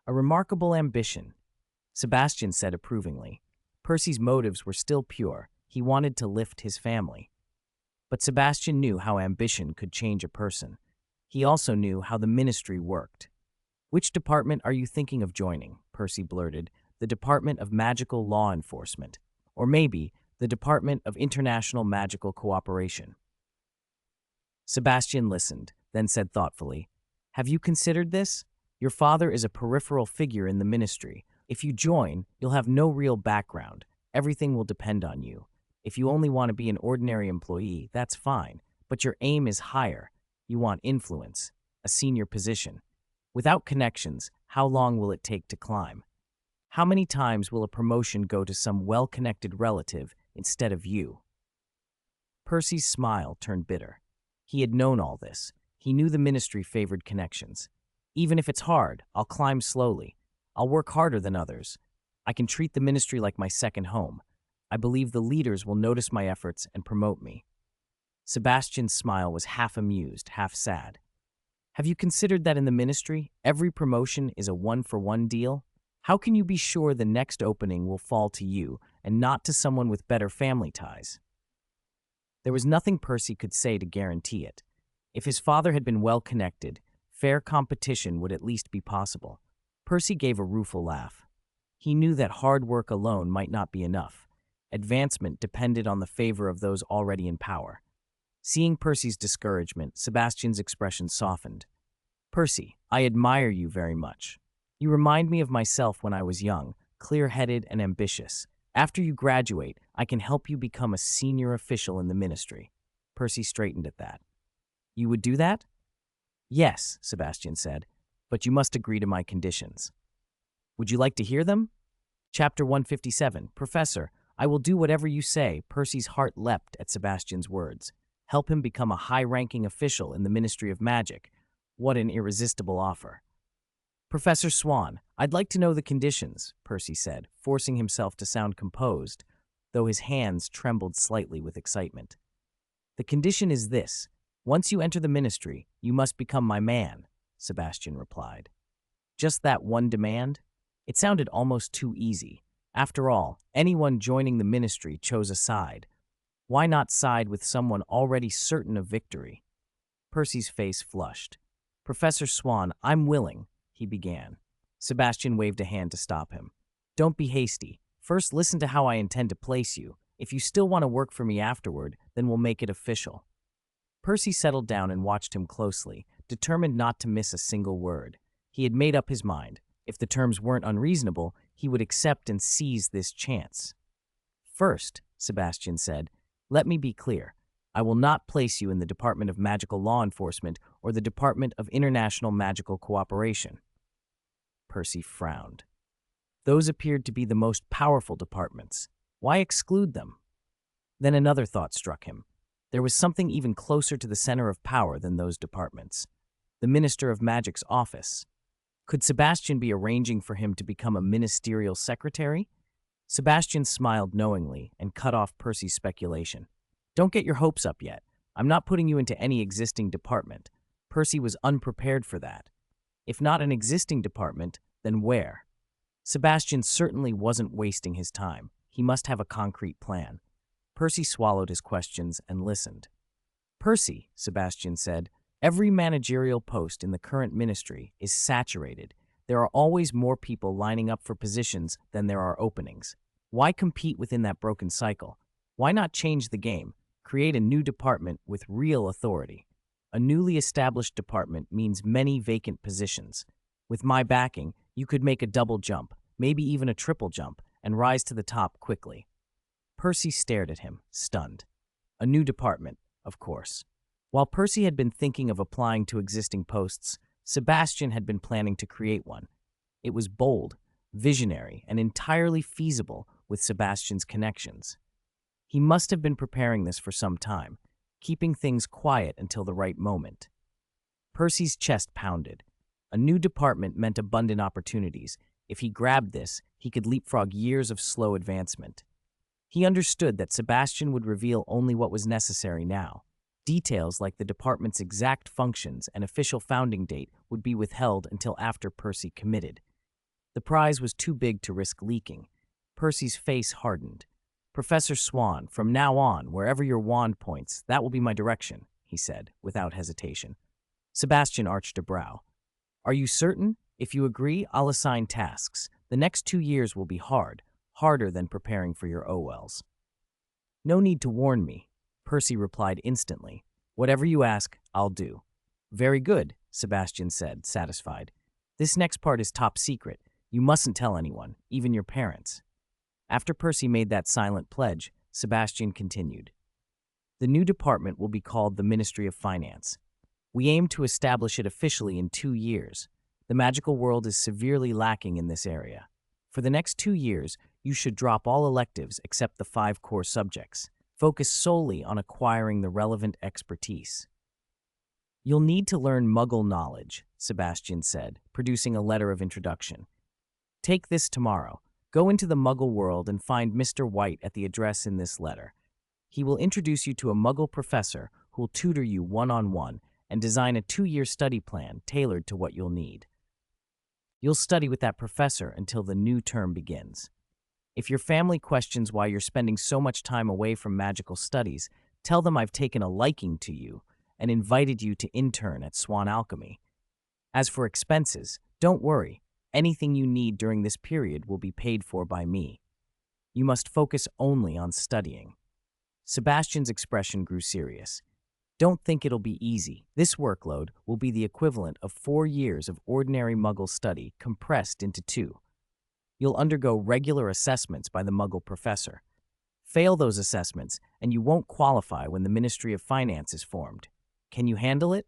"A remarkable ambition," Sebastian said approvingly. Percy's motives were still pure. He wanted to lift his family. But Sebastian knew how ambition could change a person. He also knew how the ministry worked. "Which department are you thinking of joining?" Percy blurted. "The Department of Magical Law Enforcement. Or maybe the Department of International Magical Cooperation." Sebastian listened, then said thoughtfully, "Have you considered this? Your father is a peripheral figure in the ministry. If you join, you'll have no real background. Everything will depend on you. If you only want to be an ordinary employee, that's fine. But your aim is higher. You want influence, a senior position. Without connections, how long will it take to climb? How many times will a promotion go to some well-connected relative instead of you? Percy's smile turned bitter. He had known all this. He knew the ministry favored connections. Even if it's hard, I'll climb slowly. I'll work harder than others. I can treat the ministry like my second home. I believe the leaders will notice my efforts and promote me. Sebastian's smile was half amused, half sad. Have you considered that in the ministry, every promotion is a one-for-one deal? How can you be sure the next opening will fall to you and not to someone with better family ties? There was nothing Percy could say to guarantee it. If his father had been well-connected, fair competition would at least be possible. Percy gave a rueful laugh. He knew that hard work alone might not be enough. Advancement depended on the favor of those already in power. Seeing Percy's discouragement, Sebastian's expression softened. Percy, I admire you very much. You remind me of myself when I was young, clear-headed and ambitious. After you graduate, I can help you become a senior official in the ministry. Percy straightened at that. You would do that? Yes, Sebastian said, but you must agree to my conditions. Would you like to hear them? Chapter 157. Professor, I will do whatever you say. Percy's heart leapt at Sebastian's words. Help him become a high-ranking official in the Ministry of Magic. What an irresistible offer. Professor Swann, I'd like to know the conditions, Percy said, forcing himself to sound composed, though his hands trembled slightly with excitement. The condition is this. Once you enter the ministry, you must become my man, Sebastian replied. Just that one demand? It sounded almost too easy. After all, anyone joining the ministry chose a side. Why not side with someone already certain of victory? Percy's face flushed. Professor Swann, I'm willing, he began. Sebastian waved a hand to stop him. Don't be hasty. First, listen to how I intend to place you. If you still want to work for me afterward, then we'll make it official. Percy settled down and watched him closely, determined not to miss a single word. He had made up his mind. If the terms weren't unreasonable, he would accept and seize this chance. First, Sebastian said, let me be clear. I will not place you in the Department of Magical Law Enforcement or the Department of International Magical Cooperation. Percy frowned. Those appeared to be the most powerful departments. Why exclude them? Then another thought struck him. There was something even closer to the center of power than those departments. The Minister of Magic's office. Could Sebastian be arranging for him to become a ministerial secretary? Sebastian smiled knowingly and cut off Percy's speculation. Don't get your hopes up yet. I'm not putting you into any existing department. Percy was unprepared for that. If not an existing department, then where? Sebastian certainly wasn't wasting his time. He must have a concrete plan. Percy swallowed his questions and listened. Percy, Sebastian said, every managerial post in the current ministry is saturated. There are always more people lining up for positions than there are openings. Why compete within that broken cycle? Why not change the game? Create a new department with real authority. A newly established department means many vacant positions. With my backing, you could make a double jump, maybe even a triple jump, and rise to the top quickly. Percy stared at him, stunned. A new department, of course. While Percy had been thinking of applying to existing posts, Sebastian had been planning to create one. It was bold, visionary, and entirely feasible with Sebastian's connections. He must have been preparing this for some time, keeping things quiet until the right moment. Percy's chest pounded. A new department meant abundant opportunities. If he grabbed this, he could leapfrog years of slow advancement. He understood that Sebastian would reveal only what was necessary now. Details like the department's exact functions and official founding date would be withheld until after Percy committed. The prize was too big to risk leaking. Percy's face hardened. Professor Swann, from now on, wherever your wand points, that will be my direction, he said, without hesitation. Sebastian arched a brow. Are you certain? If you agree, I'll assign tasks. The next 2 years will be hard, harder than preparing for your OLs. No need to warn me, Percy replied instantly. Whatever you ask, I'll do. Very good, Sebastian said, satisfied. This next part is top secret. You mustn't tell anyone, even your parents." After Percy made that silent pledge, Sebastian continued. "The new department will be called the Ministry of Finance. We aim to establish it officially in 2 years. The magical world is severely lacking in this area. For the next 2 years, you should drop all electives except the 5 core subjects. Focus solely on acquiring the relevant expertise." "You'll need to learn Muggle knowledge," Sebastian said, producing a letter of introduction. "Take this tomorrow. Go into the Muggle world and find Mr. White at the address in this letter. He will introduce you to a Muggle professor who will tutor you one-on-one and design a 2-year study plan tailored to what you'll need. You'll study with that professor until the new term begins. If your family questions why you're spending so much time away from magical studies, tell them I've taken a liking to you and invited you to intern at Swann Alchemy. As for expenses, don't worry. Anything you need during this period will be paid for by me. You must focus only on studying." Sebastian's expression grew serious. "Don't think it'll be easy. This workload will be the equivalent of 4 years of ordinary Muggle study compressed into 2. You'll undergo regular assessments by the Muggle professor. Fail those assessments, and you won't qualify when the Ministry of Finance is formed. Can you handle it?"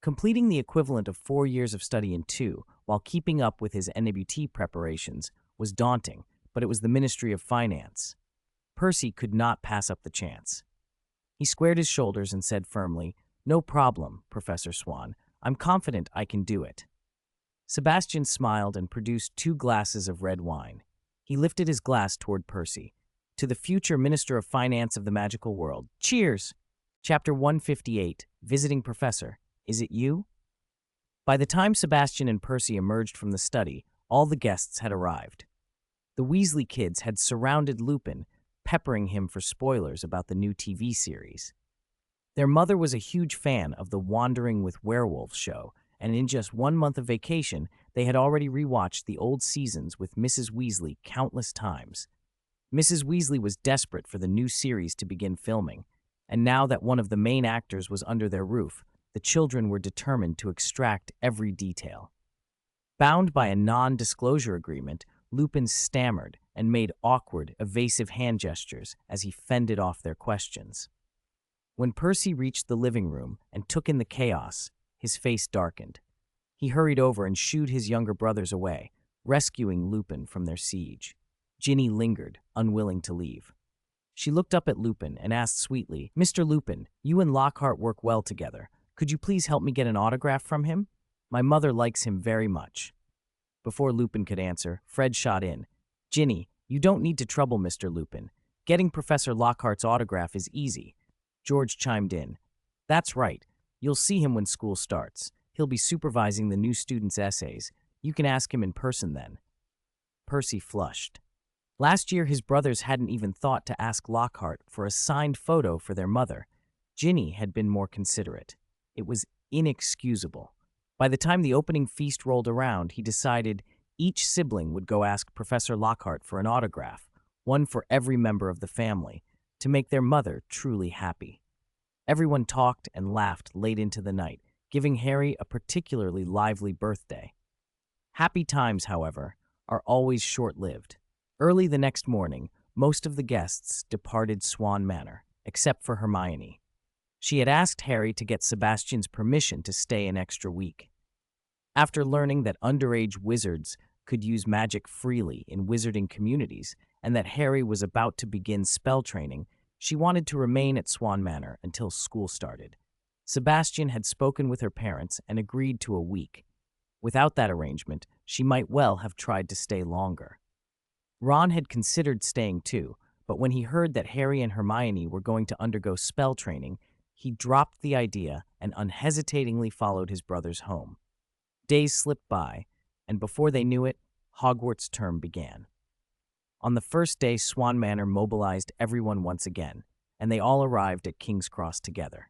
Completing the equivalent of 4 years of study in 2, while keeping up with his NWT preparations, was daunting, but it was the Ministry of Finance. Percy could not pass up the chance. He squared his shoulders and said firmly, "No problem, Professor Swann. I'm confident I can do it." Sebastian smiled and produced 2 glasses of red wine. He lifted his glass toward Percy. "To the future Minister of Finance of the magical world. Cheers!" Chapter 158, Visiting Professor. Is it you? By the time Sebastian and Percy emerged from the study, all the guests had arrived. The Weasley kids had surrounded Lupin, peppering him for spoilers about the new TV series. Their mother was a huge fan of the Wandering with Werewolves show, and in just 1 month of vacation, they had already rewatched the old seasons with Mrs. Weasley countless times. Mrs. Weasley was desperate for the new series to begin filming, and now that one of the main actors was under their roof, the children were determined to extract every detail. Bound by a non-disclosure agreement, Lupin stammered and made awkward, evasive hand gestures as he fended off their questions. When Percy reached the living room and took in the chaos, his face darkened. He hurried over and shooed his younger brothers away, rescuing Lupin from their siege. Ginny lingered, unwilling to leave. She looked up at Lupin and asked sweetly, "Mr. Lupin, you and Lockhart work well together. Could you please help me get an autograph from him? My mother likes him very much." Before Lupin could answer, Fred shot in. "Ginny, you don't need to trouble Mr. Lupin. Getting Professor Lockhart's autograph is easy." George chimed in. "That's right. You'll see him when school starts. He'll be supervising the new students' essays. You can ask him in person then." Percy flushed. Last year, his brothers hadn't even thought to ask Lockhart for a signed photo for their mother. Ginny had been more considerate. It was inexcusable. By the time the opening feast rolled around, he decided each sibling would go ask Professor Lockhart for an autograph, one for every member of the family, to make their mother truly happy. Everyone talked and laughed late into the night, giving Harry a particularly lively birthday. Happy times, however, are always short-lived. Early the next morning, most of the guests departed Swan Manor, except for Hermione. She had asked Harry to get Sebastian's permission to stay an extra week. After learning that underage wizards could use magic freely in wizarding communities and that Harry was about to begin spell training, she wanted to remain at Swan Manor until school started. Sebastian had spoken with her parents and agreed to a week. Without that arrangement, she might well have tried to stay longer. Ron had considered staying too, but when he heard that Harry and Hermione were going to undergo spell training, he dropped the idea and unhesitatingly followed his brothers home. Days slipped by, and before they knew it, Hogwarts term began. On the first day, Swan Manor mobilized everyone once again, and they all arrived at King's Cross together.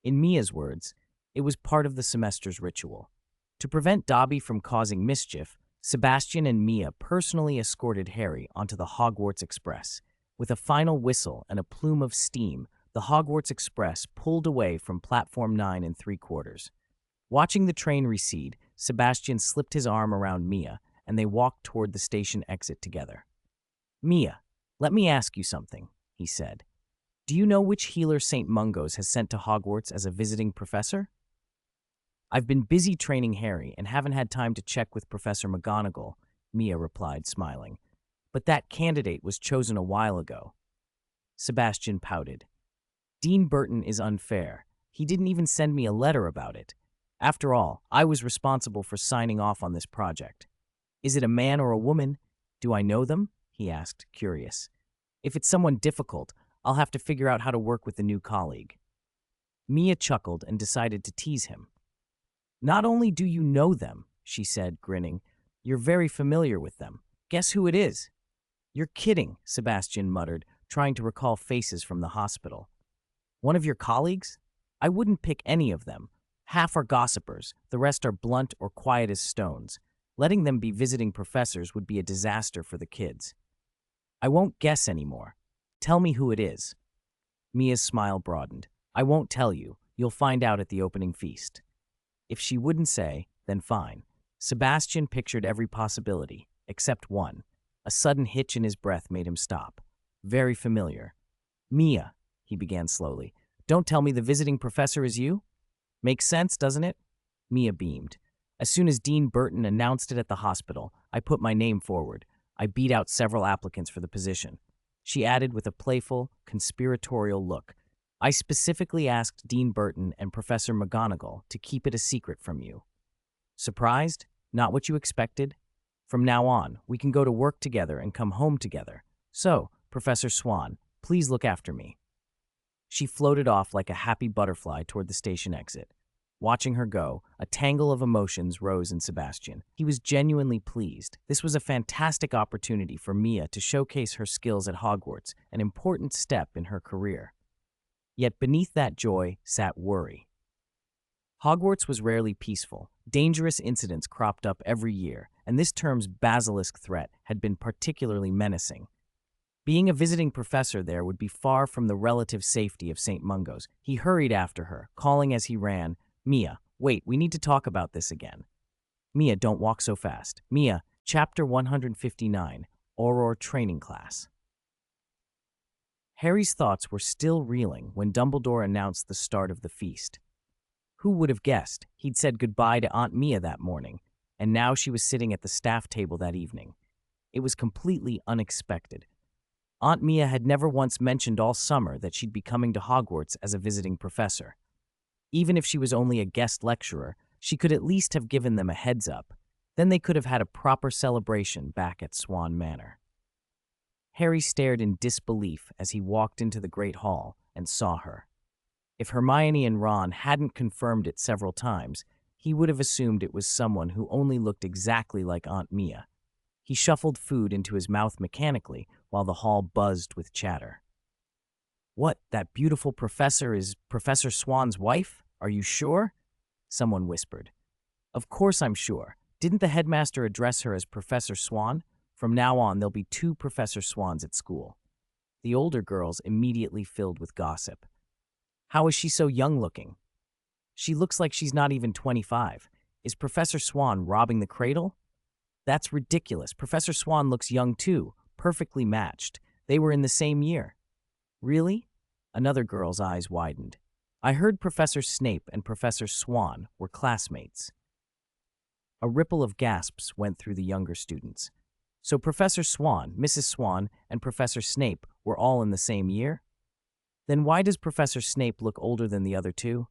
In Mia's words, it was part of the semester's ritual. To prevent Dobby from causing mischief, Sebastian and Mia personally escorted Harry onto the Hogwarts Express. With a final whistle and a plume of steam, the Hogwarts Express pulled away from platform 9 3/4. Watching the train recede, Sebastian slipped his arm around Mia, and they walked toward the station exit together. Mia, let me ask you something, he said. Do you know which healer St. Mungo's has sent to Hogwarts as a visiting professor? I've been busy training Harry and haven't had time to check with Professor McGonagall, Mia replied, smiling. But that candidate was chosen a while ago. Sebastian pouted. Dean Burton is unfair. He didn't even send me a letter about it. After all, I was responsible for signing off on this project. Is it a man or a woman? Do I know them? He asked, curious. If it's someone difficult, I'll have to figure out how to work with the new colleague. Mia chuckled and decided to tease him. Not only do you know them, she said, grinning, you're very familiar with them. Guess who it is? You're kidding, Sebastian muttered, trying to recall faces from the hospital. One of your colleagues? I wouldn't pick any of them. Half are gossipers, the rest are blunt or quiet as stones. Letting them be visiting professors would be a disaster for the kids. I won't guess anymore. Tell me who it is. Mia's smile broadened. I won't tell you. You'll find out at the opening feast. If she wouldn't say, then fine. Sebastian pictured every possibility, except one. A sudden hitch in his breath made him stop. Very familiar. Mia, he began slowly. Don't tell me the visiting professor is you? Makes sense, doesn't it? Mia beamed. As soon as Dean Burton announced it at the hospital, I put my name forward. I beat out several applicants for the position. She added with a playful, conspiratorial look. I specifically asked Dean Burton and Professor McGonagall to keep it a secret from you. Surprised? Not what you expected? From now on, we can go to work together and come home together. So, Professor Swann, please look after me. She floated off like a happy butterfly toward the station exit. Watching her go, a tangle of emotions rose in Sebastian. He was genuinely pleased. This was a fantastic opportunity for Mia to showcase her skills at Hogwarts, an important step in her career. Yet beneath that joy sat worry. Hogwarts was rarely peaceful. Dangerous incidents cropped up every year, and this term's basilisk threat had been particularly menacing. Being a visiting professor there would be far from the relative safety of St. Mungo's. He hurried after her, calling as he ran, Mia, wait, we need to talk about this again. Mia, don't walk so fast. Mia, Chapter 159, Auror Training Class. Harry's thoughts were still reeling when Dumbledore announced the start of the feast. Who would have guessed? He'd said goodbye to Aunt Mia that morning, and now she was sitting at the staff table that evening. It was completely unexpected. Aunt Mia had never once mentioned all summer that she'd be coming to Hogwarts as a visiting professor. Even if she was only a guest lecturer, she could at least have given them a heads up. Then they could have had a proper celebration back at Swan Manor. Harry stared in disbelief as he walked into the Great Hall and saw her. If Hermione and Ron hadn't confirmed it several times, he would have assumed it was someone who only looked exactly like Aunt Mia. He shuffled food into his mouth mechanically while the hall buzzed with chatter. What, that beautiful professor is Professor Swann's wife? Are you sure? Someone whispered. Of course I'm sure. Didn't the headmaster address her as Professor Swann? From now on, there'll be 2 Professor Swanns at school. The older girls immediately filled with gossip. How is she so young-looking? She looks like she's not even 25. Is Professor Swann robbing the cradle? That's ridiculous. Professor Swann looks young too, perfectly matched. They were in the same year. Really? Another girl's eyes widened. I heard Professor Snape and Professor Swann were classmates. A ripple of gasps went through the younger students. So Professor Swann, Mrs. Swann, and Professor Snape were all in the same year? Then why does Professor Snape look older than the other 2?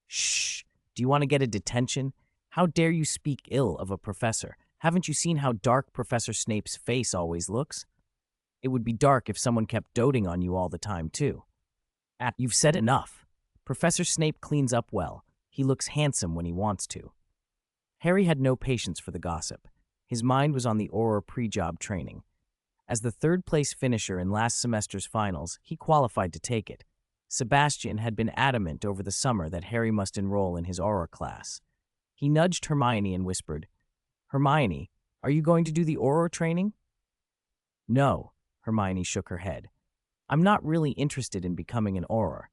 Shh! Do you want to get a detention? How dare you speak ill of a professor? Haven't you seen how dark Professor Snape's face always looks? It would be dark if someone kept doting on you all the time, too. You've said enough. Professor Snape cleans up well. He looks handsome when he wants to. Harry had no patience for the gossip. His mind was on the Auror pre-job training. As the third-place finisher in last semester's finals, he qualified to take it. Sebastian had been adamant over the summer that Harry must enroll in his Auror class. He nudged Hermione and whispered, Hermione, are you going to do the Auror training? No, Hermione shook her head. I'm not really interested in becoming an Auror.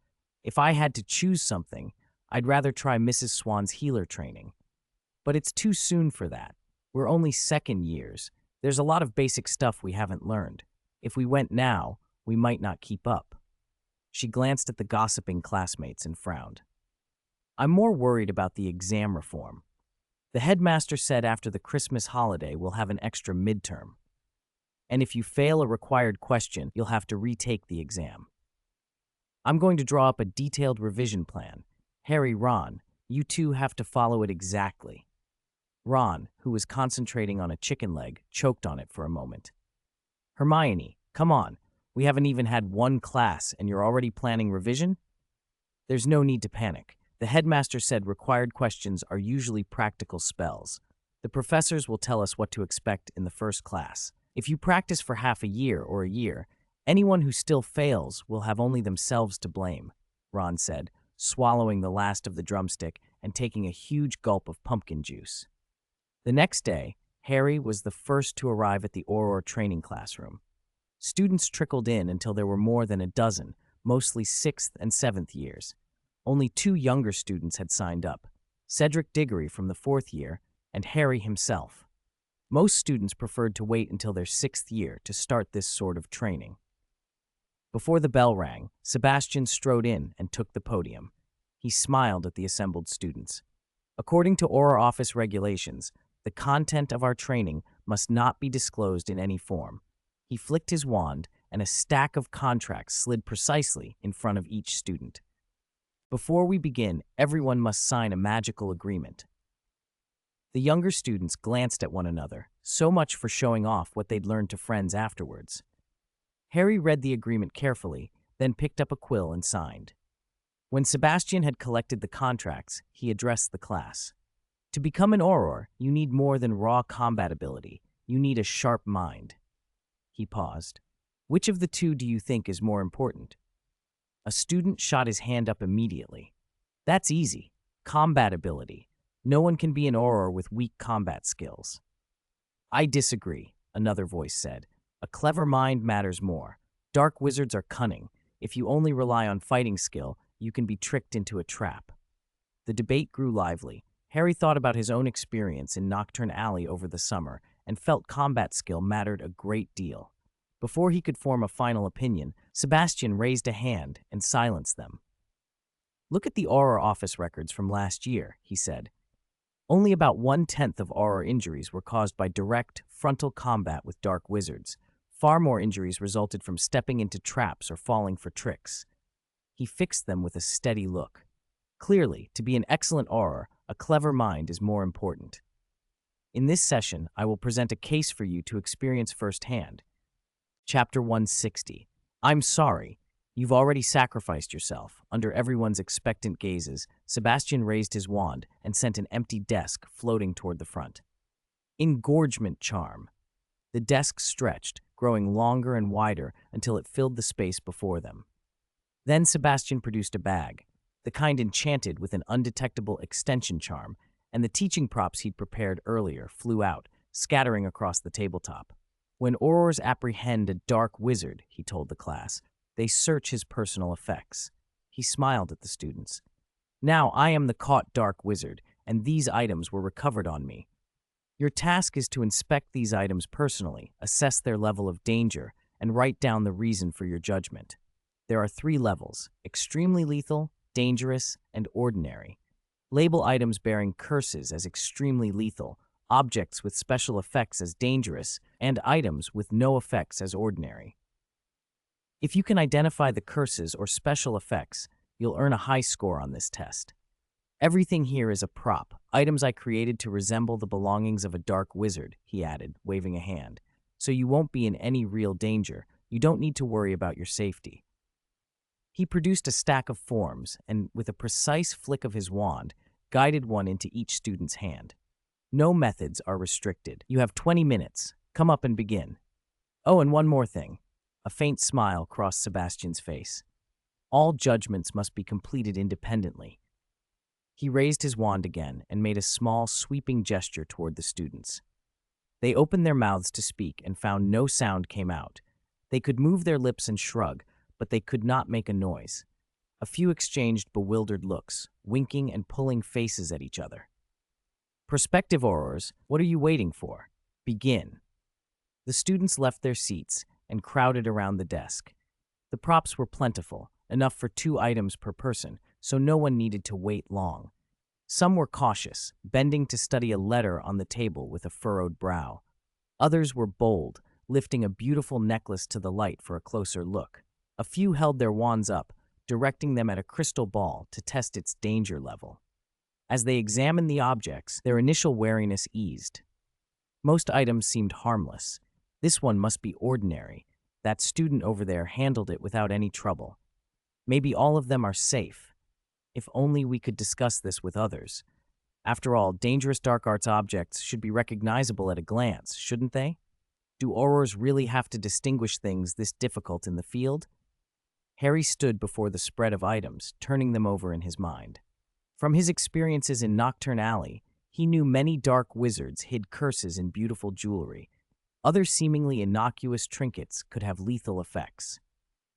If I had to choose something, I'd rather try Mrs. Swann's healer training. But it's too soon for that. We're only second years. There's a lot of basic stuff we haven't learned. If we went now, we might not keep up. She glanced at the gossiping classmates and frowned. I'm more worried about the exam reform. The headmaster said after the Christmas holiday we'll have an extra midterm. And if you fail a required question, you'll have to retake the exam. I'm going to draw up a detailed revision plan. Harry, Ron, you two have to follow it exactly. Ron, who was concentrating on a chicken leg, choked on it for a moment. Hermione, come on. We haven't even had one class and you're already planning revision? There's no need to panic. The headmaster said required questions are usually practical spells. The professors will tell us what to expect in the first class. If you practice for half a year or a year, anyone who still fails will have only themselves to blame, Ron said, swallowing the last of the drumstick and taking a huge gulp of pumpkin juice. The next day, Harry was the first to arrive at the Auror training classroom. Students trickled in until there were more than a dozen, mostly 6th and 7th years. Only 2 younger students had signed up, Cedric Diggory from the 4th year and Harry himself. Most students preferred to wait until their 6th year to start this sort of training. Before the bell rang, Sebastian strode in and took the podium. He smiled at the assembled students. According to Auror office regulations, the content of our training must not be disclosed in any form. He flicked his wand, and a stack of contracts slid precisely in front of each student. Before we begin, everyone must sign a magical agreement. The younger students glanced at one another, so much for showing off what they'd learned to friends afterwards. Harry read the agreement carefully, then picked up a quill and signed. When Sebastian had collected the contracts, he addressed the class. To become an Auror, you need more than raw combat ability. You need a sharp mind. He paused. Which of the two do you think is more important? A student shot his hand up immediately. That's easy. Combat ability. No one can be an Auror with weak combat skills. I disagree, another voice said. A clever mind matters more. Dark wizards are cunning. If you only rely on fighting skill, you can be tricked into a trap. The debate grew lively. Harry thought about his own experience in Nocturne Alley over the summer and felt combat skill mattered a great deal. Before he could form a final opinion, Sebastian raised a hand and silenced them. Look at the Auror office records from last year, he said. Only about 1/10 of Auror injuries were caused by direct, frontal combat with dark wizards. Far more injuries resulted from stepping into traps or falling for tricks. He fixed them with a steady look. Clearly, to be an excellent Auror, a clever mind is more important. In this session, I will present a case for you to experience firsthand. Chapter 160. I'm sorry. You've already sacrificed yourself. Under everyone's expectant gazes, Sebastian raised his wand and sent an empty desk floating toward the front. Engorgement charm. The desk stretched, growing longer and wider until it filled the space before them. Then Sebastian produced a bag, the kind enchanted with an undetectable extension charm, and the teaching props he'd prepared earlier flew out, scattering across the tabletop. When Aurors apprehend a dark wizard, he told the class, they search his personal effects. He smiled at the students. Now I am the caught dark wizard, and these items were recovered on me. Your task is to inspect these items personally, assess their level of danger, and write down the reason for your judgment. There are 3 levels: extremely lethal, dangerous, and ordinary. Label items bearing curses as extremely lethal, objects with special effects as dangerous, and items with no effects as ordinary. If you can identify the curses or special effects, you'll earn a high score on this test. Everything here is a prop, items I created to resemble the belongings of a dark wizard, he added, waving a hand. So you won't be in any real danger. You don't need to worry about your safety. He produced a stack of forms and, with a precise flick of his wand, guided one into each student's hand. No methods are restricted. You have 20 minutes. Come up and begin. Oh, and one more thing. A faint smile crossed Sebastian's face. All judgments must be completed independently. He raised his wand again and made a small, sweeping gesture toward the students. They opened their mouths to speak and found no sound came out. They could move their lips and shrug, but they could not make a noise. A few exchanged bewildered looks, winking and pulling faces at each other. Prospective aurors, what are you waiting for? Begin. The students left their seats and crowded around the desk. The props were plentiful, enough for 2 items per person, so no one needed to wait long. Some were cautious, bending to study a letter on the table with a furrowed brow. Others were bold, lifting a beautiful necklace to the light for a closer look. A few held their wands up, directing them at a crystal ball to test its danger level. As they examined the objects, their initial wariness eased. Most items seemed harmless. This one must be ordinary. That student over there handled it without any trouble. Maybe all of them are safe. If only we could discuss this with others. After all, dangerous dark arts objects should be recognizable at a glance, shouldn't they? Do aurors really have to distinguish things this difficult in the field? Harry stood before the spread of items, turning them over in his mind. From his experiences in Nocturne Alley, he knew many dark wizards hid curses in beautiful jewelry. Other seemingly innocuous trinkets could have lethal effects.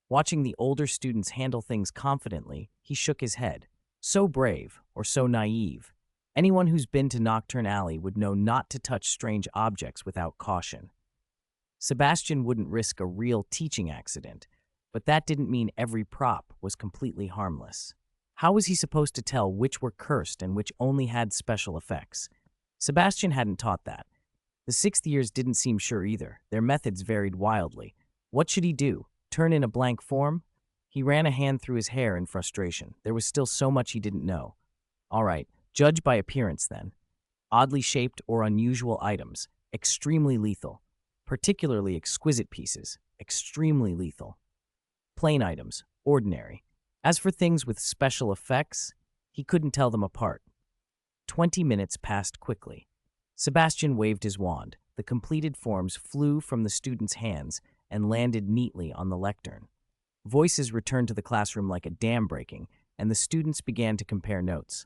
Watching the older students handle things confidently, he shook his head. So brave, or so naive. Anyone who's been to Nocturne Alley would know not to touch strange objects without caution. Sebastian wouldn't risk a real teaching accident, but that didn't mean every prop was completely harmless. How was he supposed to tell which were cursed and which only had special effects? Sebastian hadn't taught that. The 6th years didn't seem sure either. Their methods varied wildly. What should he do? Turn in a blank form? He ran a hand through his hair in frustration. There was still so much he didn't know. All right, judge by appearance then. Oddly shaped or unusual items, extremely lethal. Particularly exquisite pieces, extremely lethal. Plain items, ordinary. As for things with special effects, he couldn't tell them apart. 20 minutes passed quickly. Sebastian waved his wand. The completed forms flew from the students' hands and landed neatly on the lectern. Voices returned to the classroom like a dam breaking, and the students began to compare notes.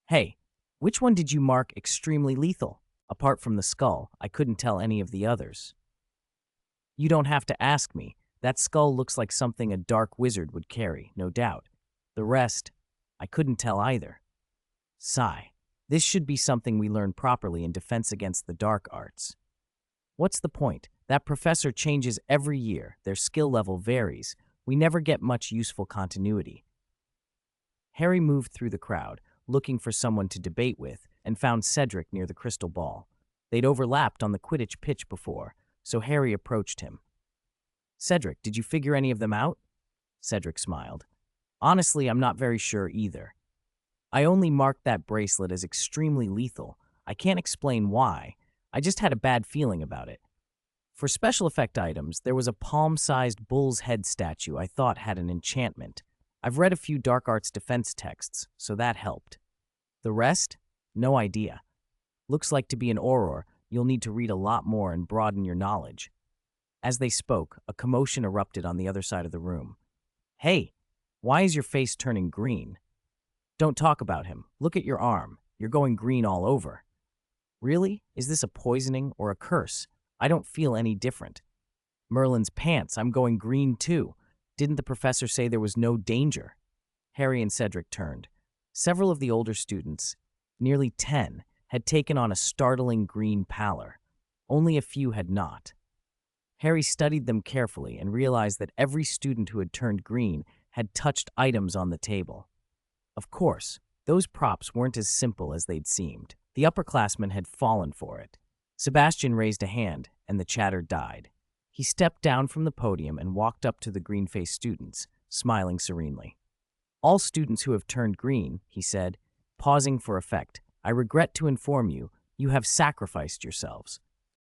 Hey, which one did you mark extremely lethal? Apart from the skull, I couldn't tell any of the others. You don't have to ask me. That skull looks like something a dark wizard would carry, no doubt. The rest, I couldn't tell either. Sigh. This should be something we learn properly in Defense Against the Dark Arts. What's the point? That professor changes every year. Their skill level varies. We never get much useful continuity. Harry moved through the crowd, looking for someone to debate with, and found Cedric near the crystal ball. They'd overlapped on the Quidditch pitch before, so Harry approached him. Cedric, did you figure any of them out? Cedric smiled. Honestly, I'm not very sure either. I only marked that bracelet as extremely lethal. I can't explain why. I just had a bad feeling about it. For special effect items, there was a palm-sized bull's head statue I thought had an enchantment. I've read a few dark arts defense texts, so that helped. The rest? No idea. Looks like to be an auror, you'll need to read a lot more and broaden your knowledge. As they spoke, a commotion erupted on the other side of the room. Hey, why is your face turning green? Don't talk about him. Look at your arm. You're going green all over. Really? Is this a poisoning or a curse? I don't feel any different. Merlin's pants, I'm going green too. Didn't the professor say there was no danger? Harry and Cedric turned. Several of the older students, nearly 10, had taken on a startling green pallor. Only a few had not. Harry studied them carefully and realized that every student who had turned green had touched items on the table. Of course, those props weren't as simple as they'd seemed. The upperclassmen had fallen for it. Sebastian raised a hand, and the chatter died. He stepped down from the podium and walked up to the green-faced students, smiling serenely. All students who have turned green, he said, pausing for effect, I regret to inform you, you have sacrificed yourselves.